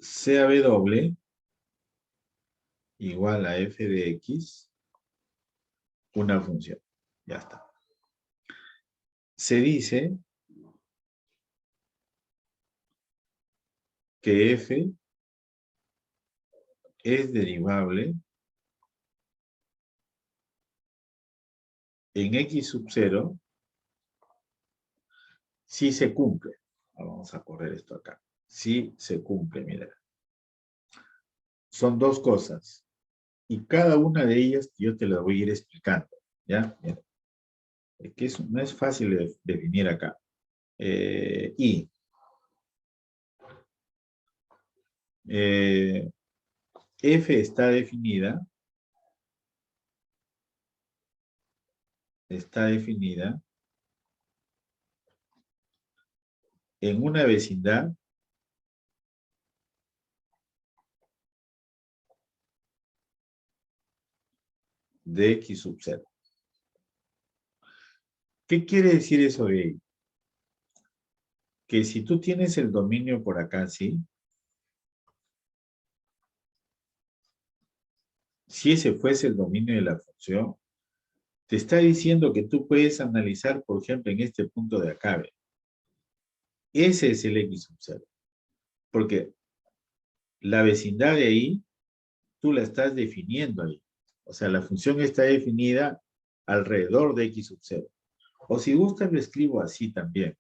CAW igual a f de x, una función. Ya está. Se dice que f es derivable en x sub 0 si se cumple. Vamos a correr esto acá. Si se cumple, mira. Son dos cosas. Y cada una de ellas yo te la voy a ir explicando. ¿Ya? Mira. Es que eso no es fácil de definir acá. Y f está definida en una vecindad de x sub 0. ¿Qué quiere decir eso de ahí? Que si tú tienes el dominio por acá, ¿sí? Si ese fuese el dominio de la función, te está diciendo que tú puedes analizar, por ejemplo, en este punto de acá. ¿Ve? Ese es el x sub 0. Porque la vecindad de ahí, tú la estás definiendo ahí. O sea, la función está definida alrededor de x sub 0. O si gustas, lo escribo así también.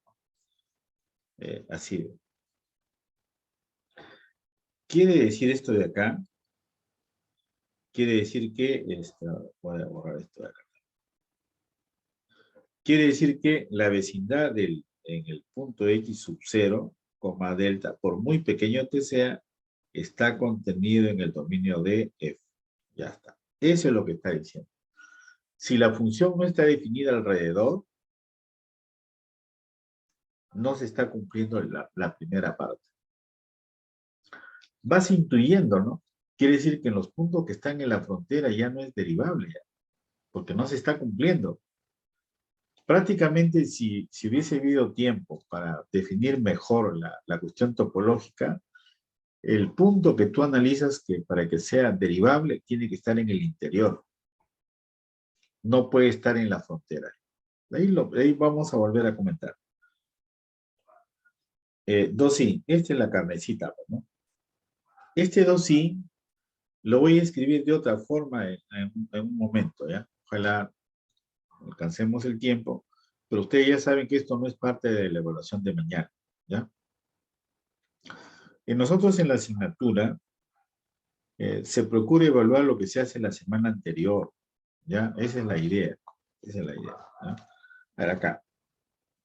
Así. ¿Quiere decir esto de acá? Quiere decir que, voy a borrar esto de acá. Quiere decir que la vecindad en el punto x sub 0, delta, por muy pequeño que sea, está contenido en el dominio de f. Ya está. Eso es lo que está diciendo. Si la función no está definida alrededor, no se está cumpliendo la primera parte. Vas intuyendo, ¿no? Quiere decir que en los puntos que están en la frontera ya no es derivable, ya, porque no se está cumpliendo. Prácticamente si hubiese habido tiempo para definir mejor la cuestión topológica, el punto que tú analizas que para que sea derivable tiene que estar en el interior. No puede estar en la frontera. Ahí vamos a volver a comentar. 2i, esta es la carnecita, ¿no? Este 2i lo voy a escribir de otra forma en un momento, ¿ya? Ojalá alcancemos el tiempo, pero ustedes ya saben que esto no es parte de la evaluación de mañana, ¿ya? Y nosotros en la asignatura se procura evaluar lo que se hace la semana anterior, ¿ya? Esa es la idea, esa es la idea, ¿ya? A ver acá,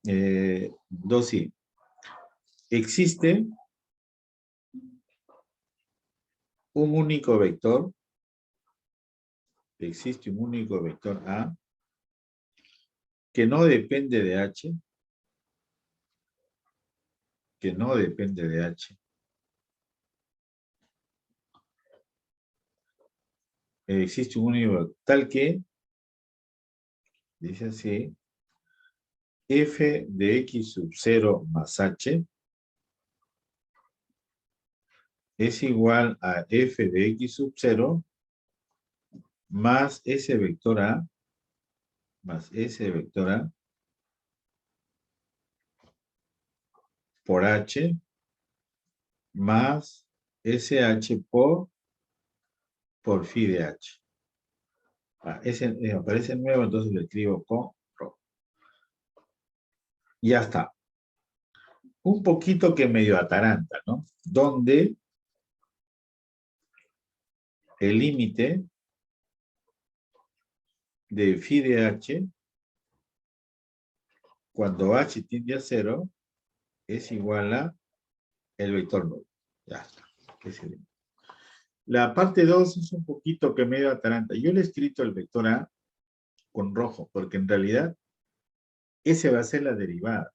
2i. Existe un único vector, A, que no depende de H, existe un único tal que, dice así, f de x sub 0 más h es igual a f de x sub 0 más ese vector A, por h más sh por phi de h. Ese aparece nuevo, entonces lo escribo con rojo. Ya está. Un poquito que medio ataranta, ¿no? Donde el límite de phi de h, cuando h tiende a 0, es igual a el vector nulo. Ya está. La parte 2 es un poquito que medio ataranta. Yo le he escrito el vector A con rojo, porque en realidad ese va a ser la derivada.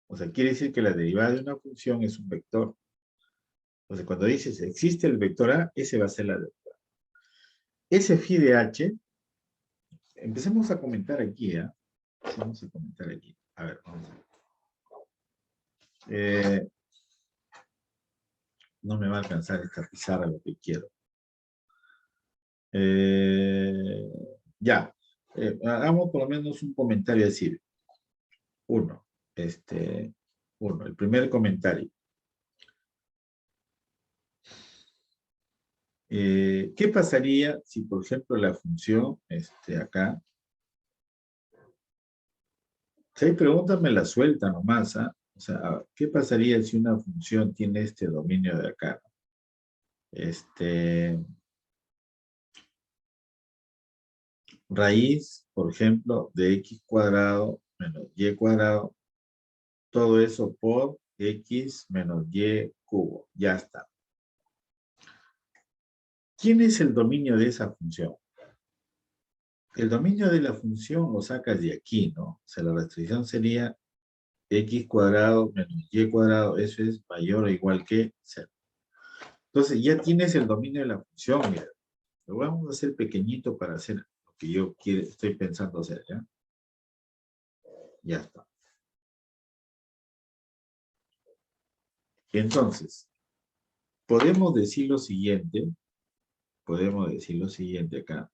O sea, quiere decir que la derivada de una función es un vector. Entonces, cuando dices existe el vector A, ese va a ser la derivada. Ese phi de h, empecemos a comentar aquí, ¿eh? Vamos a comentar aquí. A ver, vamos a ver. No me va a alcanzar esta pizarra lo que quiero. Ya. Hagamos por lo menos un comentario así. Uno. El primer comentario. ¿Qué pasaría si, por ejemplo, la función, acá, si hay preguntas me la suelta nomás, ¿ah? O sea, ¿qué pasaría si una función tiene este dominio de acá? Raíz, por ejemplo, de x cuadrado menos y cuadrado, todo eso por x menos y cubo. Ya está. ¿Quién es el dominio de esa función? El dominio de la función lo sacas de aquí, ¿no? O sea, la restricción sería x cuadrado menos y cuadrado, eso es mayor o igual que 0. Entonces, ya tienes el dominio de la función, mira. Lo vamos a hacer pequeñito para hacer lo que yo estoy pensando hacer, ¿ya? Ya está. Entonces, podemos decir lo siguiente acá.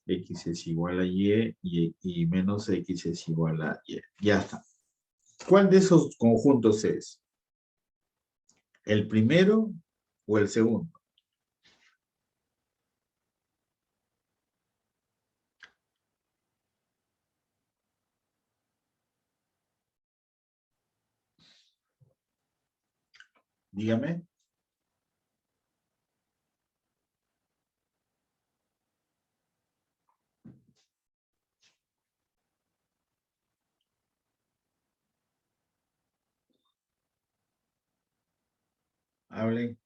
X es igual a y menos X es igual a Y. Ya está. ¿Cuál de esos conjuntos es? ¿El primero o el segundo? Dígame. Hablen.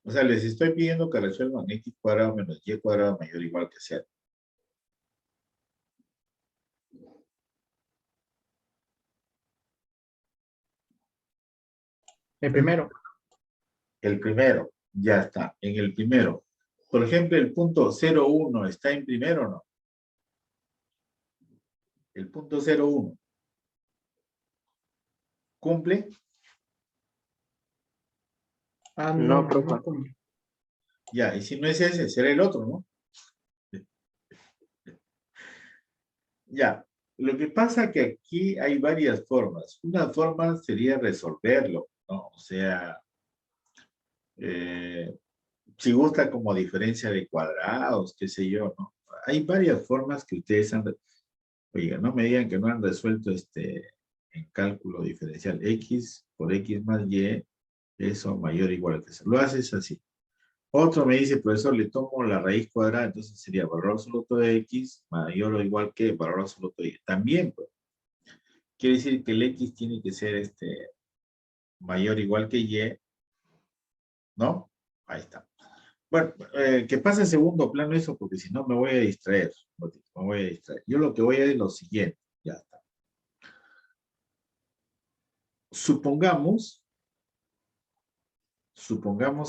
O sea, les estoy pidiendo que resuelvan x cuadrado menos y cuadrado mayor o igual que 0. El primero. El primero, ya está, en el primero. Por ejemplo, el punto 0,1 está en primero o no. El punto 0,1. ¿Cumple? Ah, No, no, profe. no cumple. Ya, y si no es ese, será el otro, ¿no? Ya, lo que pasa es que aquí hay varias formas. Una forma sería resolverlo, ¿no? O sea, si gusta como diferencia de cuadrados, qué sé yo, ¿no? Hay varias formas que ustedes han... Oiga, no me digan que no han resuelto en cálculo diferencial. X por X más Y, eso mayor o igual que 0. Lo haces así. Otro me dice, profesor, le tomo la raíz cuadrada, entonces sería valor absoluto de X mayor o igual que valor absoluto de Y. También, pues. Quiere decir que el X tiene que ser mayor o igual que Y, ¿no? Ahí está. Bueno, que pase en segundo plano eso, porque si no me voy a distraer. Me voy a distraer. Yo lo que voy a es lo siguiente. Ya está. Supongamos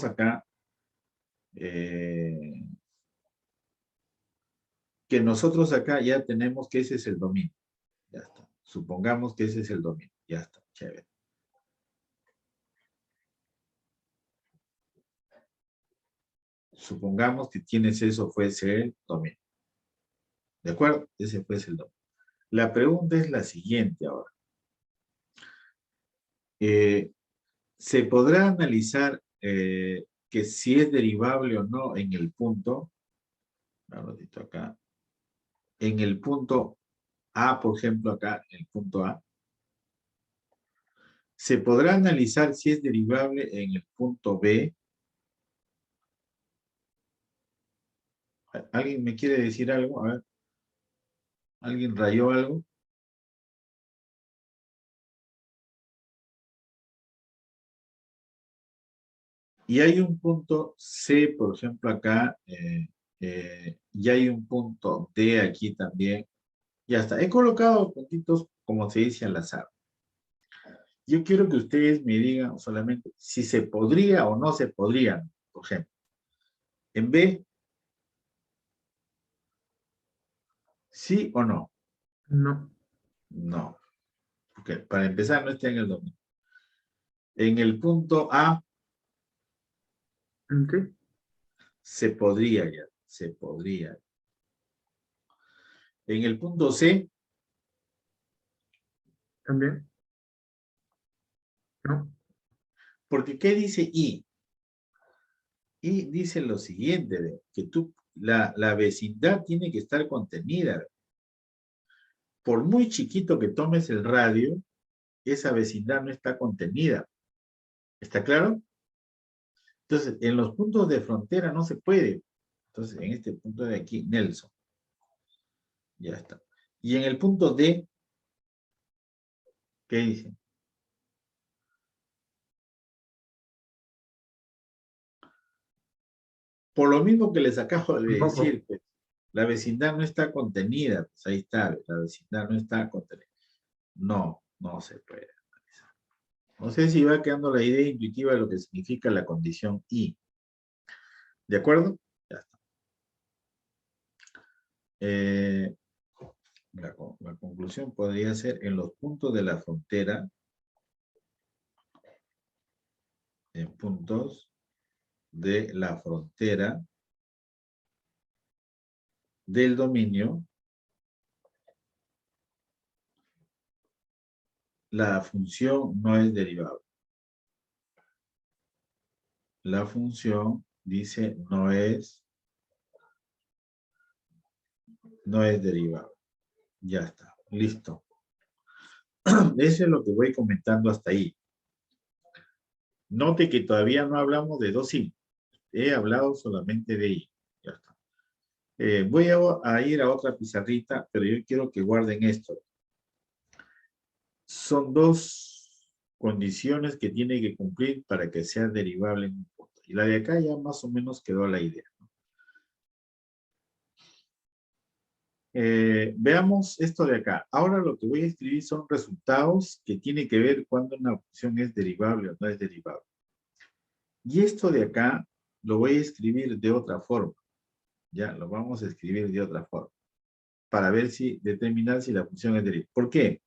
acá que nosotros acá ya tenemos que ese es el dominio. Ya está. Supongamos que ese es el dominio. Ya está. Chévere. Supongamos que tienes eso fuese el dominio. ¿De acuerdo? Ese fuese el dominio. La pregunta es la siguiente ahora. ¿Se podrá analizar que si es derivable o no en el punto? Un ratito acá. En el punto A, por ejemplo, acá, en el punto A. ¿Se podrá analizar si es derivable en el punto B? ¿Alguien me quiere decir algo? A ver. ¿Alguien rayó algo? Y hay un punto C, por ejemplo, acá. Y hay un punto D aquí también. Ya está. He colocado puntitos, como se dice, al azar. Yo quiero que ustedes me digan solamente si se podría o no se podría, por ejemplo. En B, ¿sí o no? No. No. Porque para empezar no está en el dominio. En el punto A, Sí, Se podría ya, se podría. En el punto C, también. No. porque ¿qué dice I? I dice lo siguiente, ve, que la vecindad tiene que estar contenida. Por muy chiquito que tomes el radio, esa vecindad no está contenida. ¿Está claro? Entonces, en los puntos de frontera no se puede. Entonces, en este punto de aquí, Nelson. Ya está. Y en el punto D, ¿qué dice? Por lo mismo que les acabo de Tampoco. decir, pues, la vecindad no está contenida. Pues ahí está, la vecindad no está contenida. No, no se puede. No sé si va quedando la idea intuitiva de lo que significa la condición I. ¿De acuerdo? Ya está. La conclusión podría ser en los puntos de la frontera, en puntos de la frontera del dominio, la función no es derivable. La función dice no es derivable. Ya está, listo. Eso es lo que voy comentando hasta ahí. Note que todavía no hablamos de dos I. He hablado solamente de I. Ya está. Voy a ir a otra pizarrita, pero yo quiero que guarden esto. Son dos condiciones que tiene que cumplir para que sea derivable en un punto. Y la de acá ya más o menos quedó la idea. Veamos esto de acá. Ahora lo que voy a escribir son resultados que tienen que ver cuando una función es derivable o no es derivable. Y esto de acá lo voy a escribir de otra forma. Ya, lo vamos a escribir de otra forma. Para ver si, determinar si la función es derivable. ¿Por qué?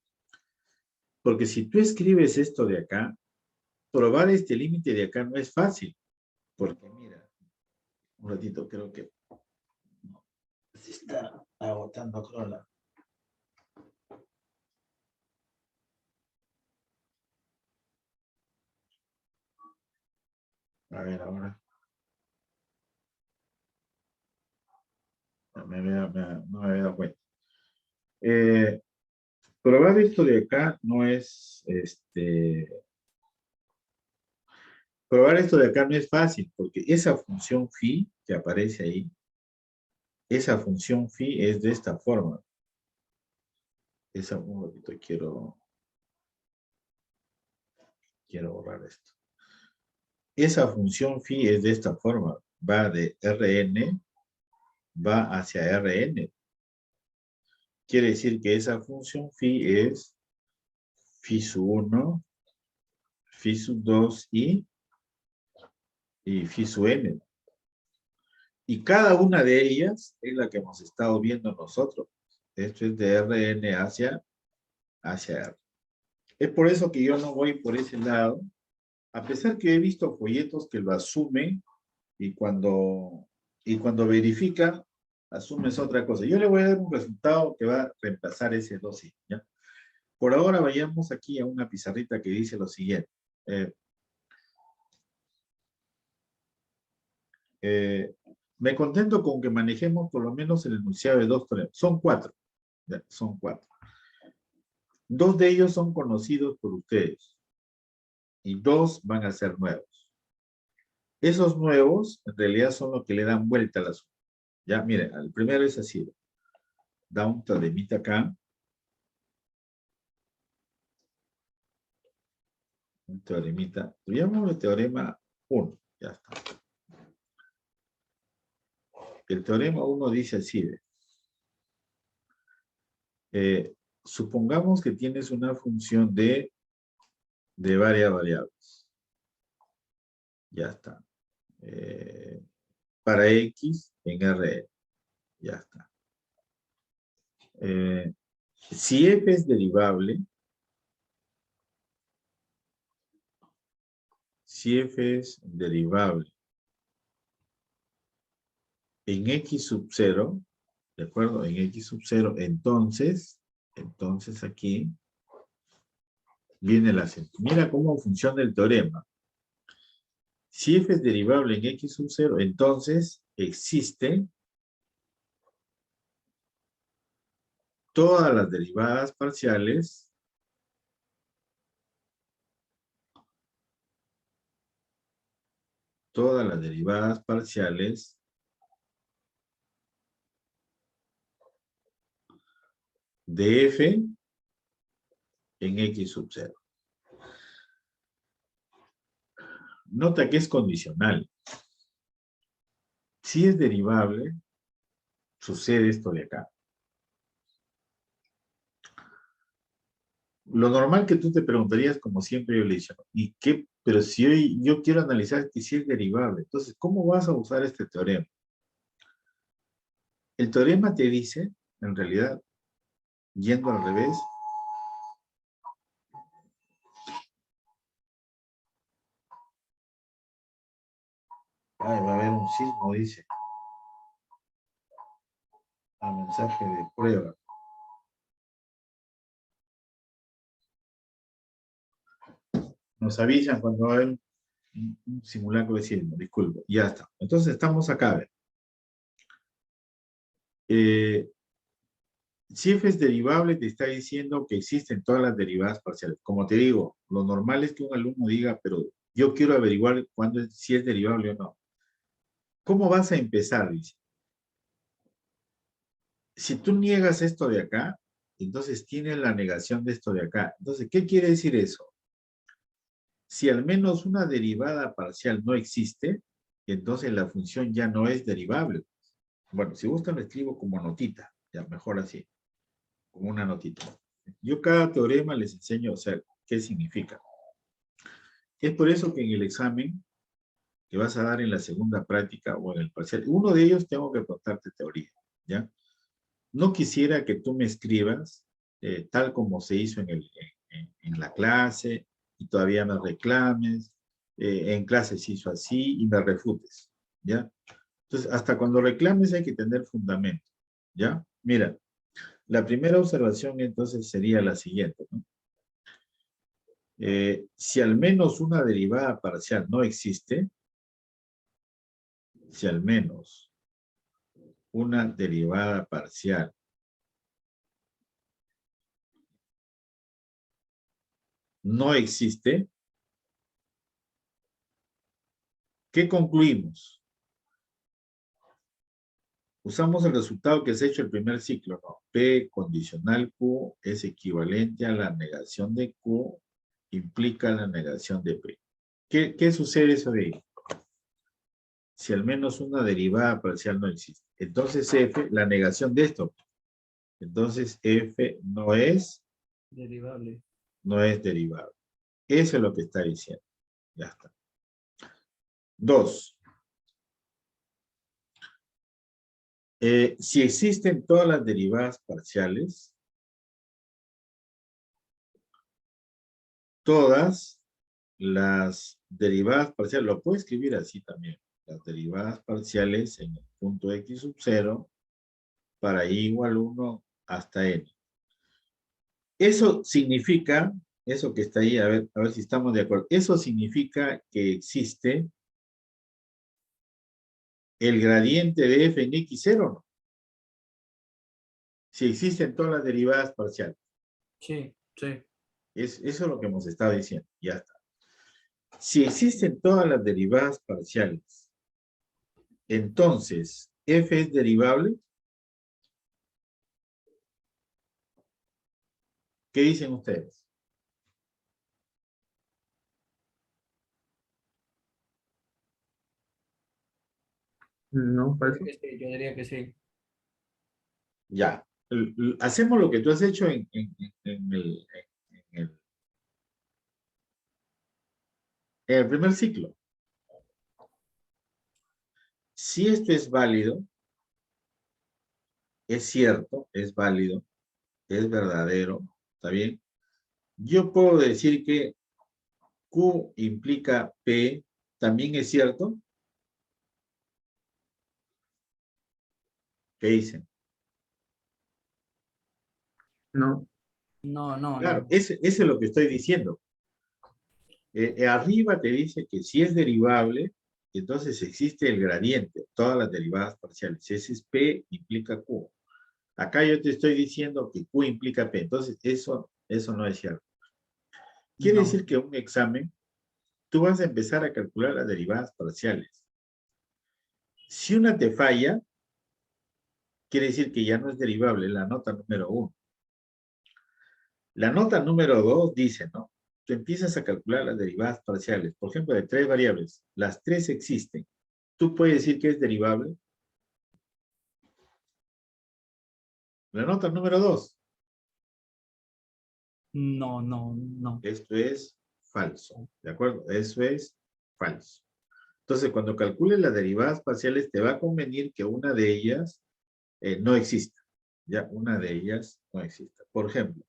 Porque si tú escribes esto de acá, probar este límite de acá no es fácil. Porque mira, un ratito, creo que se está agotando Chrome. A ver, ahora. No me había dado cuenta. Probar esto de acá no es, probar esto de acá no es fácil, porque esa función phi que aparece ahí, esa función phi es de esta forma. Un ratito, quiero borrar esto. Esa función phi es de esta forma, va de Rn, va hacia Rn. Quiere decir que esa función phi es phi sub 1, phi sub 2 y phi sub n. Y cada una de ellas es la que hemos estado viendo nosotros. Esto es de Rn hacia R. Es por eso que yo no voy por ese lado, a pesar que he visto folletos que lo asumen y cuando verifican, asumes otra cosa. Yo le voy a dar un resultado que va a reemplazar ese 2i, ¿ya? Por ahora vayamos aquí a una pizarrita que dice lo siguiente. Me contento con que manejemos por lo menos el enunciado de dos teoremas. Son cuatro. ¿Ya? Son cuatro. Dos de ellos son conocidos por ustedes. Y dos van a ser nuevos. Esos nuevos, en realidad, son los que le dan vuelta al asunto. Ya, miren, el primero es así. Da un teoremita acá. Un teoremita. Llamamos el teorema 1. Ya está. El teorema 1 dice así. Supongamos que tienes una función de varias variables. Ya está. Para X en Rn. Ya está. Si f es derivable, en X sub 0, ¿de acuerdo? En X sub 0, entonces aquí viene la siguiente. Mira cómo funciona el teorema. Si f es derivable en X sub 0, entonces existen todas las derivadas parciales de f en X sub 0. Nota que es condicional. Si es derivable, sucede esto de acá. Lo normal que tú te preguntarías, como siempre yo le he dicho, ¿y qué? Pero si hoy yo quiero analizar que si es derivable, entonces, ¿cómo vas a usar este teorema? El teorema te dice, en realidad, yendo al revés, ay, va a haber un sismo, dice. A mensaje de prueba. Nos avisan cuando va a haber un simulacro de sismo, disculpe, ya está. Entonces estamos acá, si f es derivable, te está diciendo que existen todas las derivadas parciales. Como te digo, lo normal es que un alumno diga, pero yo quiero averiguar si es derivable o no. ¿Cómo vas a empezar? Dice. Si tú niegas esto de acá, entonces tienes la negación de esto de acá. Entonces, ¿qué quiere decir eso? Si al menos una derivada parcial no existe, entonces la función ya no es derivable. Bueno, si gustan lo escribo como notita, ya mejor así, como una notita. Yo cada teorema les enseño, o sea, qué significa. Es por eso que en el examen que vas a dar en la segunda práctica o en el parcial, uno de ellos tengo que contarte teoría, ¿ya? No quisiera que tú me escribas tal como se hizo en la clase y todavía me reclames, en clase se hizo así y me refutes, ¿ya? Entonces, hasta cuando reclames hay que tener fundamento, ¿ya? Mira, la primera observación entonces sería la siguiente, ¿no? Si al menos una derivada parcial no existe, si al menos una derivada parcial no existe, ¿qué concluimos? Usamos el resultado que se ha hecho el primer ciclo, ¿no? P condicional Q es equivalente a la negación de Q, implica la negación de P. ¿Qué sucede eso de ahí? Si al menos una derivada parcial no existe. Entonces F, la negación de esto. Entonces F no es Derivable. derivable. Eso es lo que está diciendo. Ya está. 2. Si existen todas las derivadas parciales, todas las derivadas parciales, lo puedo escribir así también, las derivadas parciales en el punto X sub 0 para I igual 1 hasta N. Eso significa, eso que está ahí, a ver si estamos de acuerdo, eso significa que existe el gradiente de f en X0, ¿no? Si existen todas las derivadas parciales. Sí, sí. Eso es lo que hemos estado diciendo, ya está. Si existen todas las derivadas parciales, entonces, ¿f es derivable? ¿Qué dicen ustedes? No, parece. Yo diría que sí. Ya. Hacemos lo que tú has hecho en el primer ciclo. Si esto es válido, es cierto, es válido, es verdadero, ¿está bien? Yo puedo decir que Q implica P, ¿también es cierto? ¿Qué dicen? No. No, Claro, no. ese es lo que estoy diciendo. Arriba te dice que si es derivable, entonces existe el gradiente, todas las derivadas parciales. Si ese es P, implica Q. Acá yo te estoy diciendo que Q implica P, entonces eso no es cierto. Quiere No. decir que un examen, tú vas a empezar a calcular las derivadas parciales. Si una te falla, quiere decir que ya no es derivable, la nota número 1. La nota número 2 dice, ¿no? Tú empiezas a calcular las derivadas parciales, por ejemplo, de 3 variables. Las 3 existen. ¿Tú puedes decir que es derivable? La nota número 2. No. Esto es falso, ¿de acuerdo? Eso es falso. Entonces, cuando calcules las derivadas parciales, te va a convenir que una de ellas no exista. Ya, una de ellas no exista. Por ejemplo,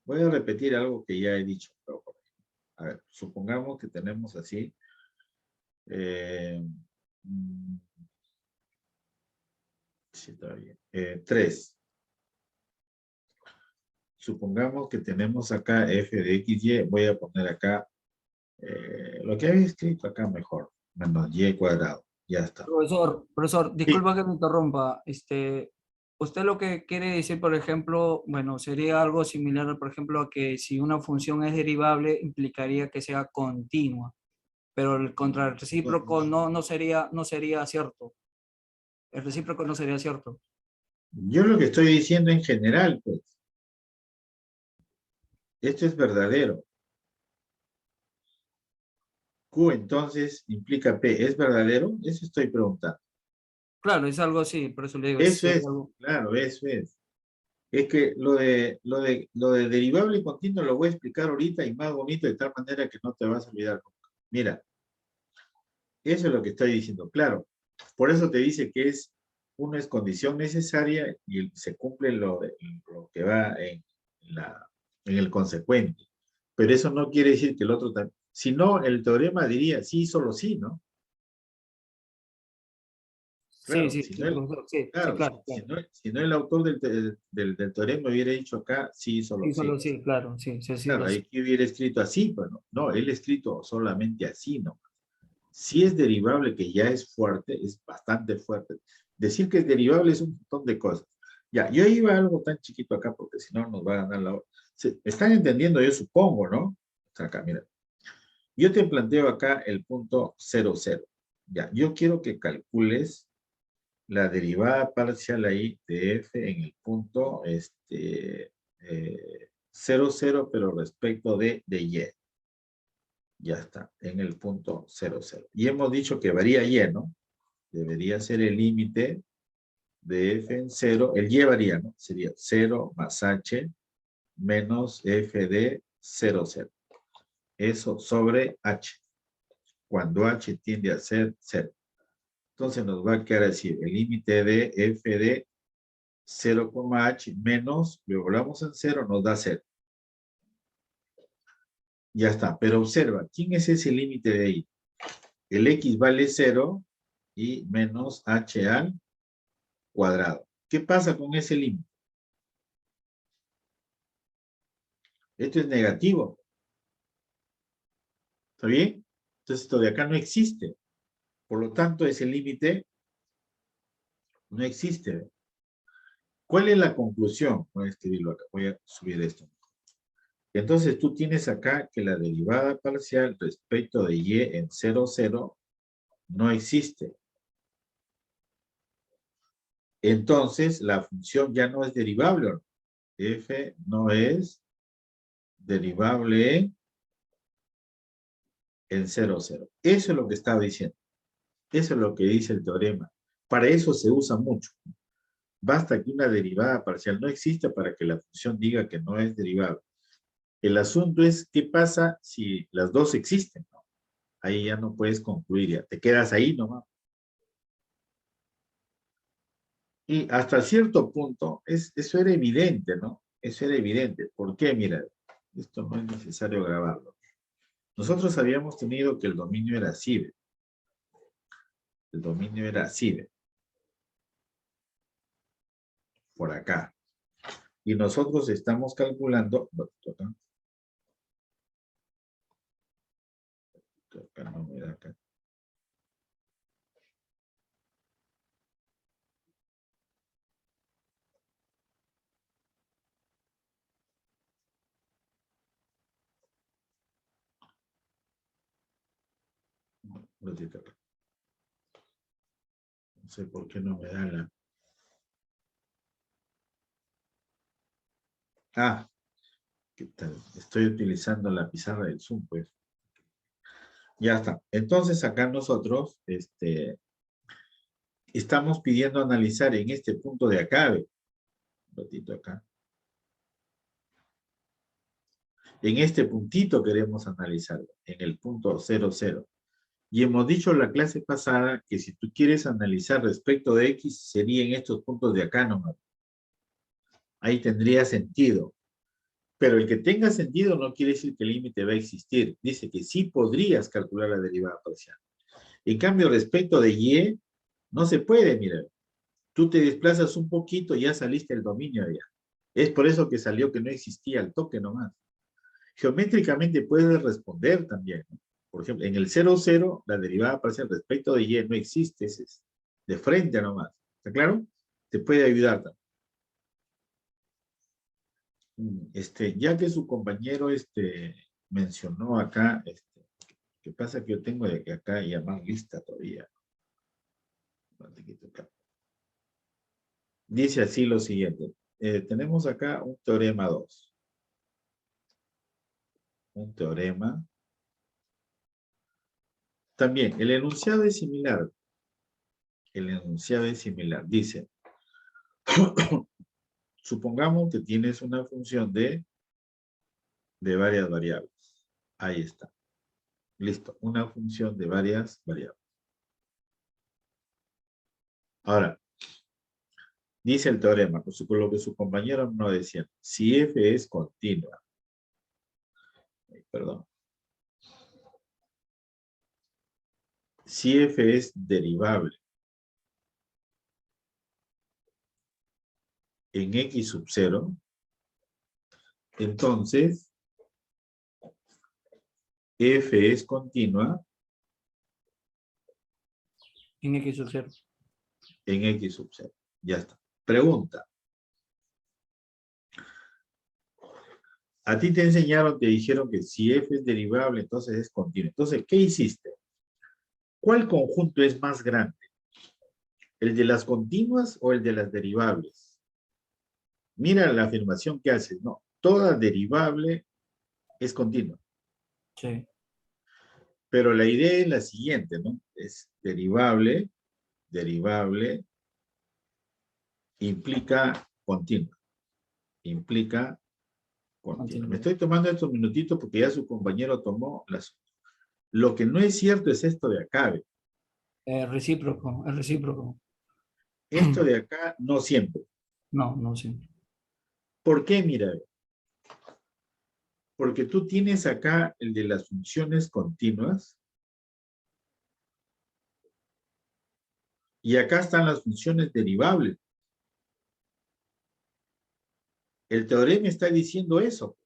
voy a repetir algo que ya he dicho. Pero, a ver, supongamos que tenemos así. Mm, sí, está bien. 3. Supongamos que tenemos acá f de x, y. Voy a poner acá lo que había escrito acá mejor. Menos y cuadrado. Ya está. Profesor, Sí. disculpa que me interrumpa. Usted lo que quiere decir, por ejemplo, bueno, sería algo similar, por ejemplo, a que si una función es derivable, implicaría que sea continua, pero el contra el recíproco no sería cierto. El recíproco no sería cierto. Yo lo que estoy diciendo en general, pues, esto es verdadero. Q entonces implica P. ¿Es verdadero? Eso estoy preguntando. Claro, es algo así, por eso le digo, Eso sería es, algo. claro, eso es. Es que lo de derivable y continuo lo voy a explicar ahorita y más bonito de tal manera que no te vas a olvidar nunca. Mira, eso es lo que estoy diciendo. Claro, por eso te dice que uno es condición necesaria y se cumple lo que va en el consecuente. Pero eso no quiere decir que el otro también. Si no, el teorema diría sí, solo sí, ¿no? Sí, Claro, sí, si sí, no el, profesor, sí, sí, claro, si, claro, si claro. no, si no el autor del teorema hubiera dicho acá sí, solo Sí, sí. solo sí, claro, sí, sí, sí, Claro, lo sé. ahí que hubiera escrito así, pues no, él ha escrito solamente así, ¿no? Si es derivable, que ya es fuerte, es bastante fuerte. Decir que es derivable es un montón de cosas. Ya, yo iba a algo tan chiquito acá porque si no nos va a ganar la hora. ¿Me están entendiendo? Yo supongo, ¿no? O sea, acá, mira. Yo te planteo acá el punto 0, 0. Ya, yo quiero que calcules la derivada parcial ahí de f en el punto 0, 0, pero respecto de y. Ya está, en el punto 0, 0. Y hemos dicho que varía y, ¿no? Debería ser el límite de f en 0. El y varía, ¿no? Sería 0 más h menos f de 0, 0. Eso sobre h, cuando h tiende a ser 0. Entonces nos va a quedar así, el límite de f de 0, h menos, lo volvamos en 0, nos da 0. Ya está, pero observa, ¿quién es ese límite de ahí? El x vale 0 y menos h al cuadrado. ¿Qué pasa con ese límite? Esto es negativo. ¿Está bien? Entonces esto de acá no existe. Por lo tanto, ese límite no existe. ¿Cuál es la conclusión? Voy a escribirlo acá. Voy a subir esto. Entonces tú tienes acá que la derivada parcial respecto de y en 0, 0 no existe. Entonces la función ya no es derivable, ¿no? F no es derivable en 0, 0. Eso es lo que estaba diciendo. Eso es lo que dice el teorema. Para eso se usa mucho. Basta que una derivada parcial no exista para que la función diga que no es derivable. El asunto es qué pasa si las dos existen, ¿no? Ahí ya no puedes concluir, ya te quedas ahí nomás. Y hasta cierto punto, eso era evidente, ¿no? Eso era evidente. ¿Por qué? Mira, esto no es necesario grabarlo. Nosotros habíamos tenido que el dominio era así. El dominio era así. por acá. Y nosotros estamos calculando, acá no me da acá. No sé por qué no me da la... Ah, ¿qué tal? Estoy utilizando la pizarra del Zoom, pues. Ya está. Entonces acá nosotros estamos pidiendo analizar en este punto de acá, ¿ve? Un ratito acá. En este puntito queremos analizarlo, en el punto 00. Y hemos dicho en la clase pasada que si tú quieres analizar respecto de X, sería en estos puntos de acá nomás. Ahí tendría sentido. Pero el que tenga sentido no quiere decir que el límite va a existir. Dice que sí podrías calcular la derivada parcial. En cambio, respecto de Y, no se puede, mira. Tú te desplazas un poquito y ya saliste del dominio allá. Es por eso que salió que no existía el toque nomás. Geométricamente puedes responder también, ¿no? Por ejemplo, en el 0,0, la derivada parcial respecto de Y no existe, es de frente nomás. ¿Está claro? Te puede ayudar también. Ya que su compañero mencionó acá, ¿qué pasa? Que yo tengo de acá ya más lista todavía. Dice así lo siguiente. Tenemos acá un teorema 2. Un teorema. También, el enunciado es similar. El enunciado es similar. Dice, supongamos que tienes una función de varias variables. Ahí está. Listo. Una función de varias variables. Ahora, dice el teorema, con lo que su compañero no decía, si f es continua. Perdón. Si f es derivable en x sub 0, entonces f es continua En X sub 0. en x sub 0. Ya está. Pregunta. A ti te enseñaron, te dijeron que si f es derivable, entonces es continua. Entonces, ¿qué hiciste? ¿Cuál conjunto es más grande? ¿El de las continuas o el de las derivables? Mira la afirmación que haces, ¿no? Toda derivable es continua. Sí. Pero la idea es la siguiente, ¿no? Es derivable implica continua. Implica continua. Me estoy tomando estos minutitos porque ya su compañero tomó las... Lo que no es cierto es esto de acá, ¿ve? Recíproco, es recíproco. Esto de acá no siempre. No, no siempre. ¿Por qué? Mira, porque tú tienes acá el de las funciones continuas y acá están las funciones derivables. El teorema está diciendo eso.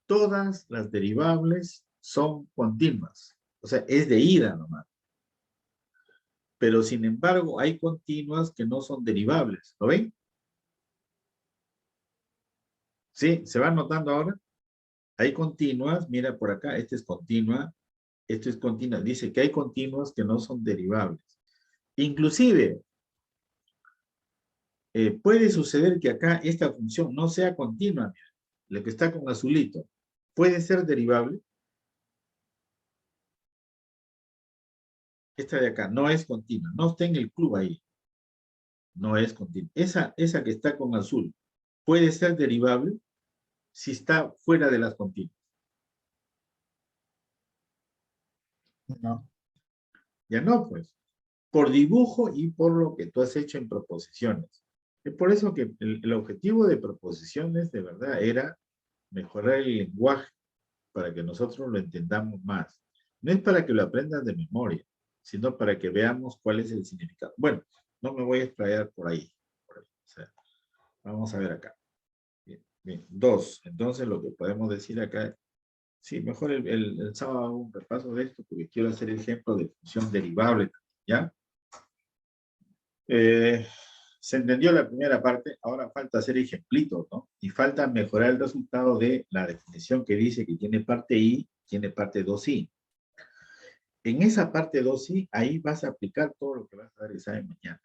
Todas las derivables son continuas. O sea, es de ida nomás. Pero sin embargo, hay continuas que no son derivables. ¿Lo ven? ¿Sí? ¿Se van notando ahora? Hay continuas, mira por acá, esta es continua, esto es continua. Dice que hay continuas que no son derivables. Inclusive, puede suceder que acá esta función no sea continua, mira, la que está con azulito. ¿Puede ser derivable? Esta de acá no es continua, no está en el club ahí. No es continua. Esa que está con azul, ¿puede ser derivable? Si está fuera de las continuas. No. Ya no, pues. Por dibujo y por lo que tú has hecho en proposiciones. Es por eso que el objetivo de proposiciones de verdad era mejorar el lenguaje para que nosotros lo entendamos más. No es para que lo aprendas de memoria, sino para que veamos cuál es el significado. Bueno, no me voy a explayar por ahí. O sea, Vamos a ver acá. Bien, bien. 2. Entonces lo que podemos decir acá, sí, mejor el sábado hago un repaso de esto porque quiero hacer el ejemplo de función derivable, ¿ya? Se entendió la primera parte, ahora falta hacer ejemplitos, ¿no? Y falta mejorar el resultado de la definición que dice que tiene parte I, tiene parte 2i. En esa parte 2i, ahí vas a aplicar todo lo que vas a dar el examen mañana.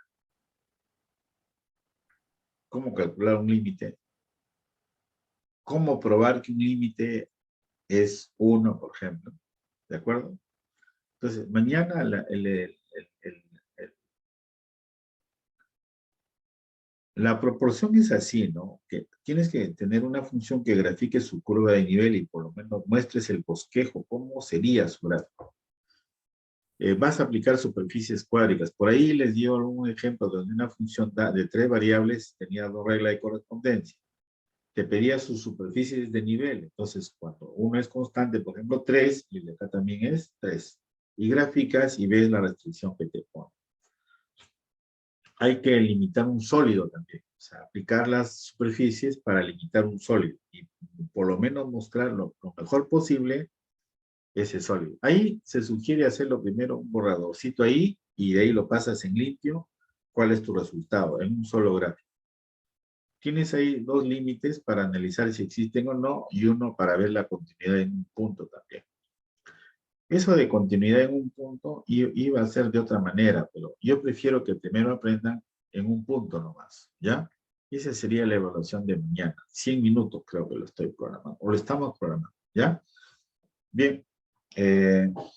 ¿Cómo calcular un límite? ¿Cómo probar que un límite es 1, por ejemplo? ¿De acuerdo? Entonces, mañana la proporción es así, ¿no? Que tienes que tener una función que grafique su curva de nivel y por lo menos muestres el bosquejo, cómo sería su gráfico. Vas a aplicar superficies cuádricas. Por ahí les dio un ejemplo donde una función de 3 variables tenía 2 reglas de correspondencia. Te pedía sus superficies de nivel. Entonces, cuando uno es constante, por ejemplo, 3, y el de acá también es 3. Y graficas y ves la restricción que te pone. Hay que limitar un sólido también. O sea, aplicar las superficies para limitar un sólido. Y por lo menos mostrar lo mejor posible ese sólido. Ahí se sugiere hacerlo primero un borradorcito ahí y de ahí lo pasas en limpio. ¿Cuál es tu resultado? En un solo gráfico. Tienes ahí 2 límites para analizar si existen o no y uno para ver la continuidad en un punto también. Eso de continuidad en un punto iba a ser de otra manera, pero yo prefiero que primero aprendan en un punto nomás, ¿ya? Esa sería la evaluación de mañana. 100 minutos creo que lo estoy programando, o lo estamos programando, ¿ya? Bien. Dejamos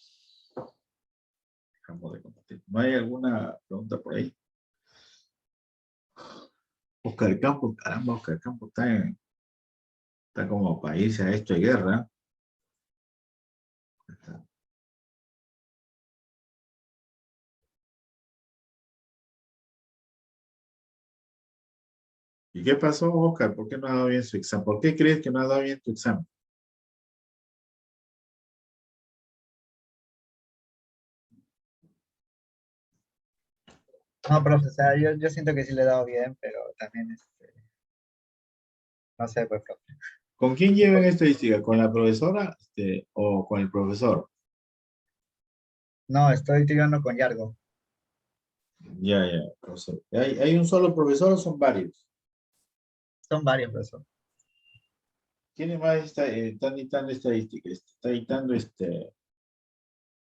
de compartir. ¿No hay alguna pregunta por ahí? Oscar Campos, caramba, Oscar Campos está como para irse a esto de guerra. Está. ¿Y qué pasó, Oscar? ¿Por qué no ha dado bien su examen? ¿Por qué crees que no ha dado bien tu examen? No, profe, o sea, yo siento que sí le he dado bien, pero también, no sé, pues, profe. ¿Con quién llevan estadística? ¿Con la profesora o con el profesor? No, estoy tirando con Yargo. Ya, profesor. ¿Hay un solo profesor o son varios? Son varios, profesor. ¿Quién más está dictando estadística? Está dictando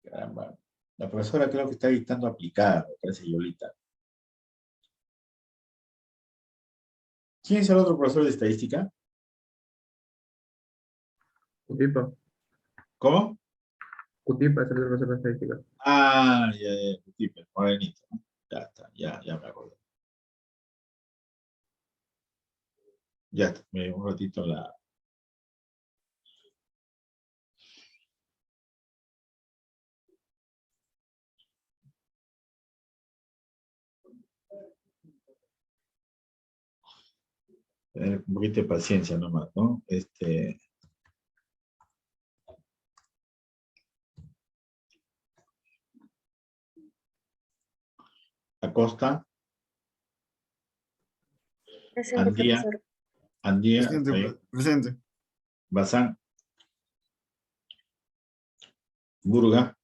caramba. La profesora creo que está dictando aplicada, me parece Yolita. ¿Quién es el otro profesor de estadística? Cutipa. ¿Cómo? Cutipa es el profesor de estadística. Ah, ya, morenito, ¿no? Ya está, ya me acuerdo. Ya está, me dio un ratito la... Tener un poquito de paciencia nomás, ¿no? Acosta, Presente, Andía, profesor. Presente, presente. Bazán, Burga,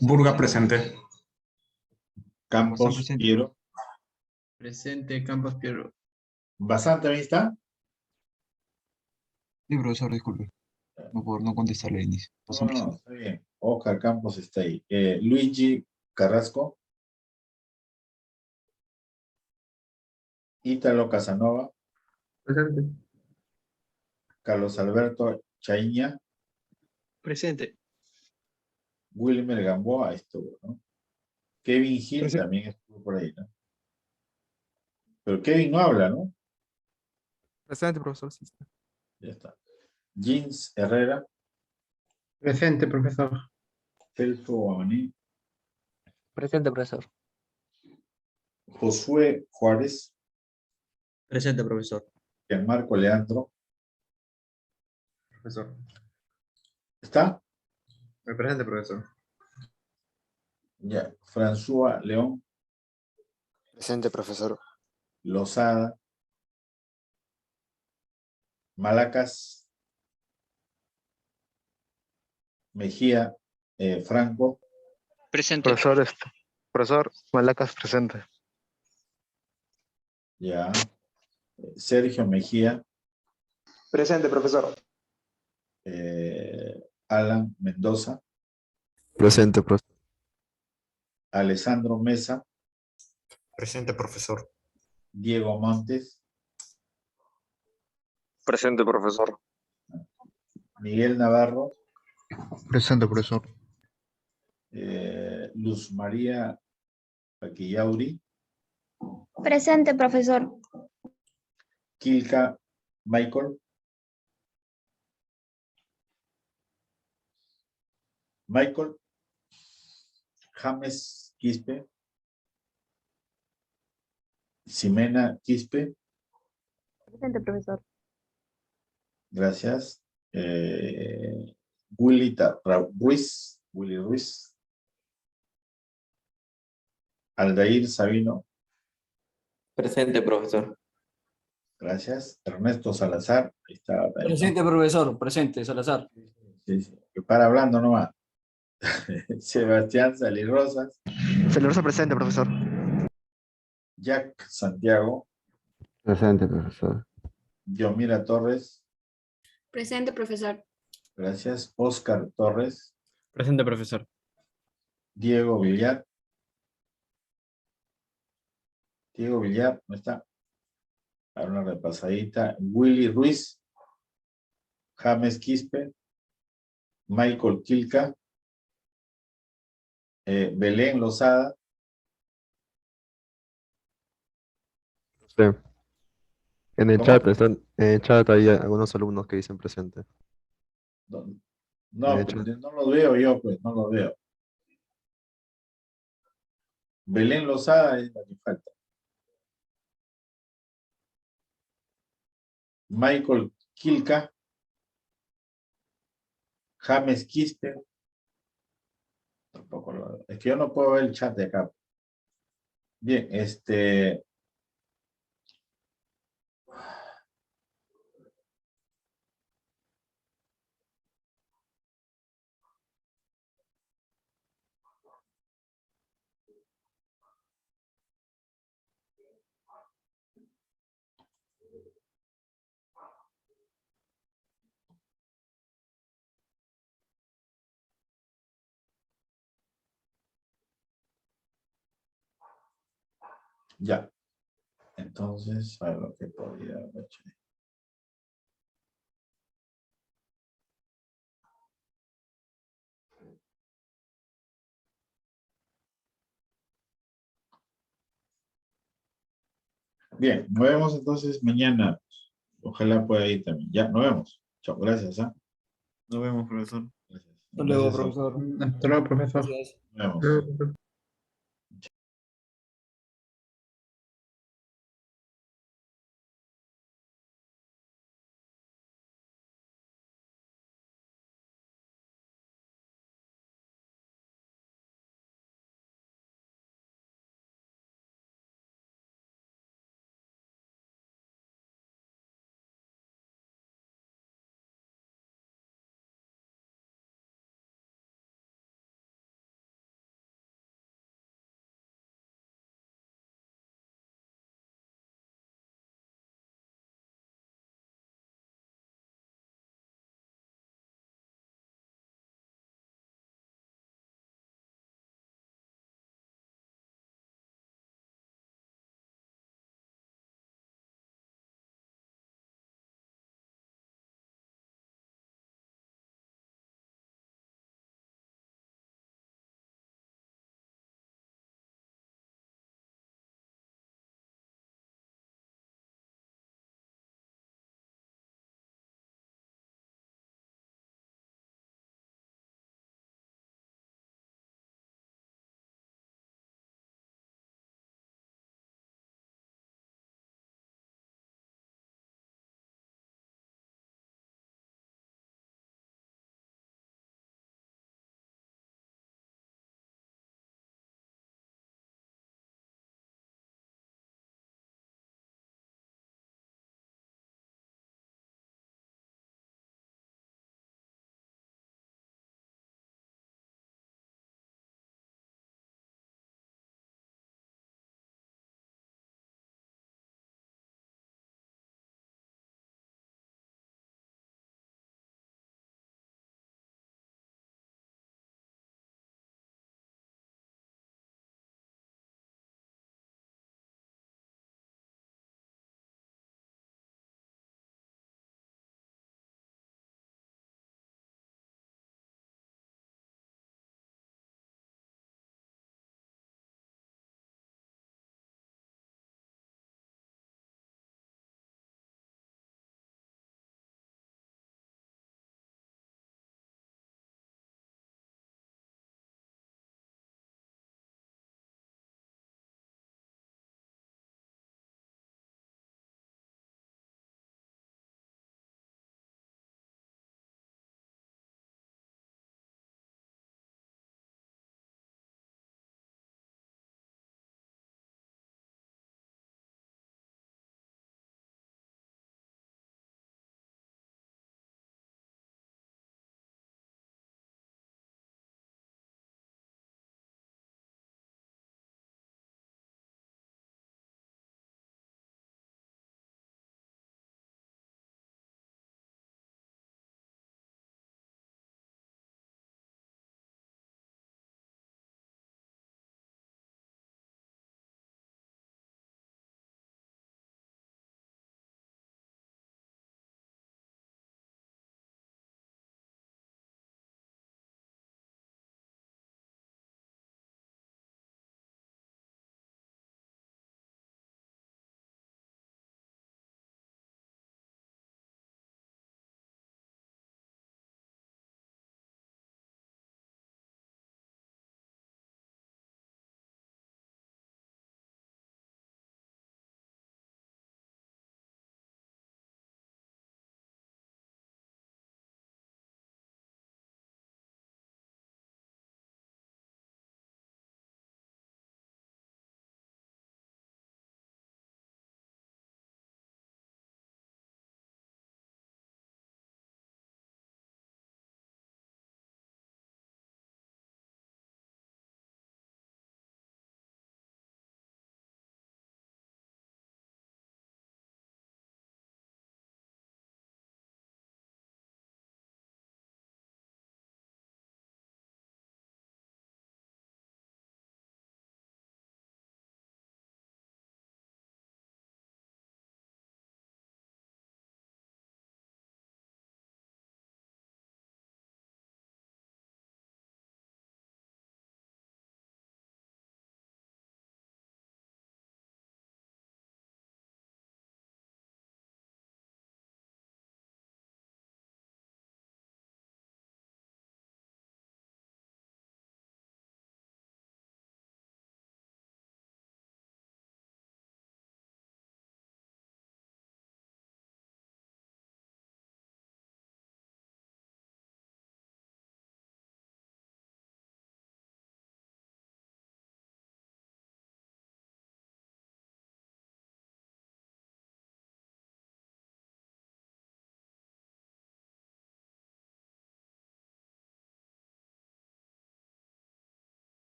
Burga, presente. Campos, Piero. Presente, Campos Piero. ¿Bazán también está? Sí, profesor, disculpe. No por no contestarle al inicio. No, está bien. Oscar Campos está ahí. Luigi Carrasco. Ítalo Casanova. Presente. Carlos Alberto Chaiña. Presente. Wilmer Gamboa estuvo, ¿no? Kevin Hill Presente. también estuvo por ahí, ¿no? Pero Kevin no habla, ¿no? Presente, profesor. Sí está. Ya está. Jeans Herrera. Presente, profesor. Celso Guamaní. Presente, profesor. Josué Juárez. Presente, profesor. Gianmarco Leandro. Profesor. ¿Está? Me presente, profesor. Ya. François León. Presente, profesor. Lozada. Malacas Mejía Franco. Presente. Profesor Malacas presente. Ya. Sergio Mejía. Presente, profesor. Alan Mendoza. Presente, profesor. Alessandro Mesa. Presente, profesor. Diego Montes. Presente, profesor. Miguel Navarro. Presente, profesor. Luz María Paquillauri. Presente, profesor. Quilca Michael. Michael. James Quispe. Ximena Quispe. Presente, profesor. Gracias. Willy Ruiz. Aldair Sabino. Presente, profesor. Gracias. Ernesto Salazar. Ahí está. Ahí, ¿no? Presente, profesor. Presente, Salazar. Sí, sí. Que para hablando nomás. Sebastián Salirrosas. Celoso presente, profesor. Jack Santiago. Presente, profesor. Yomira Torres. Presente, profesor. Gracias. Oscar Torres. Presente, profesor. Diego Villar. Diego Villar, ¿no está? Para una repasadita. Willy Ruiz. James Quispe. Michael Quilca. Belén Lozada. Sí. En el ¿Cómo? chat en el chat hay algunos alumnos que dicen presente. No, De pues, hecho. no lo veo yo, pues, no lo veo. Belén Lozada es la que falta. Michael Quilca. James Quispe. Tampoco lo veo. Es que yo no puedo ver el chat de acá. Bien, ya. Entonces, a ver lo que podría haber hecho. Bien, nos vemos entonces mañana. Ojalá pueda ir también. Ya, nos vemos. Chao, gracias. ¿Ah? Nos vemos, profesor. Gracias. Hasta luego, Gracias a- profesor. Hasta luego, profesor. Gracias. Nos vemos.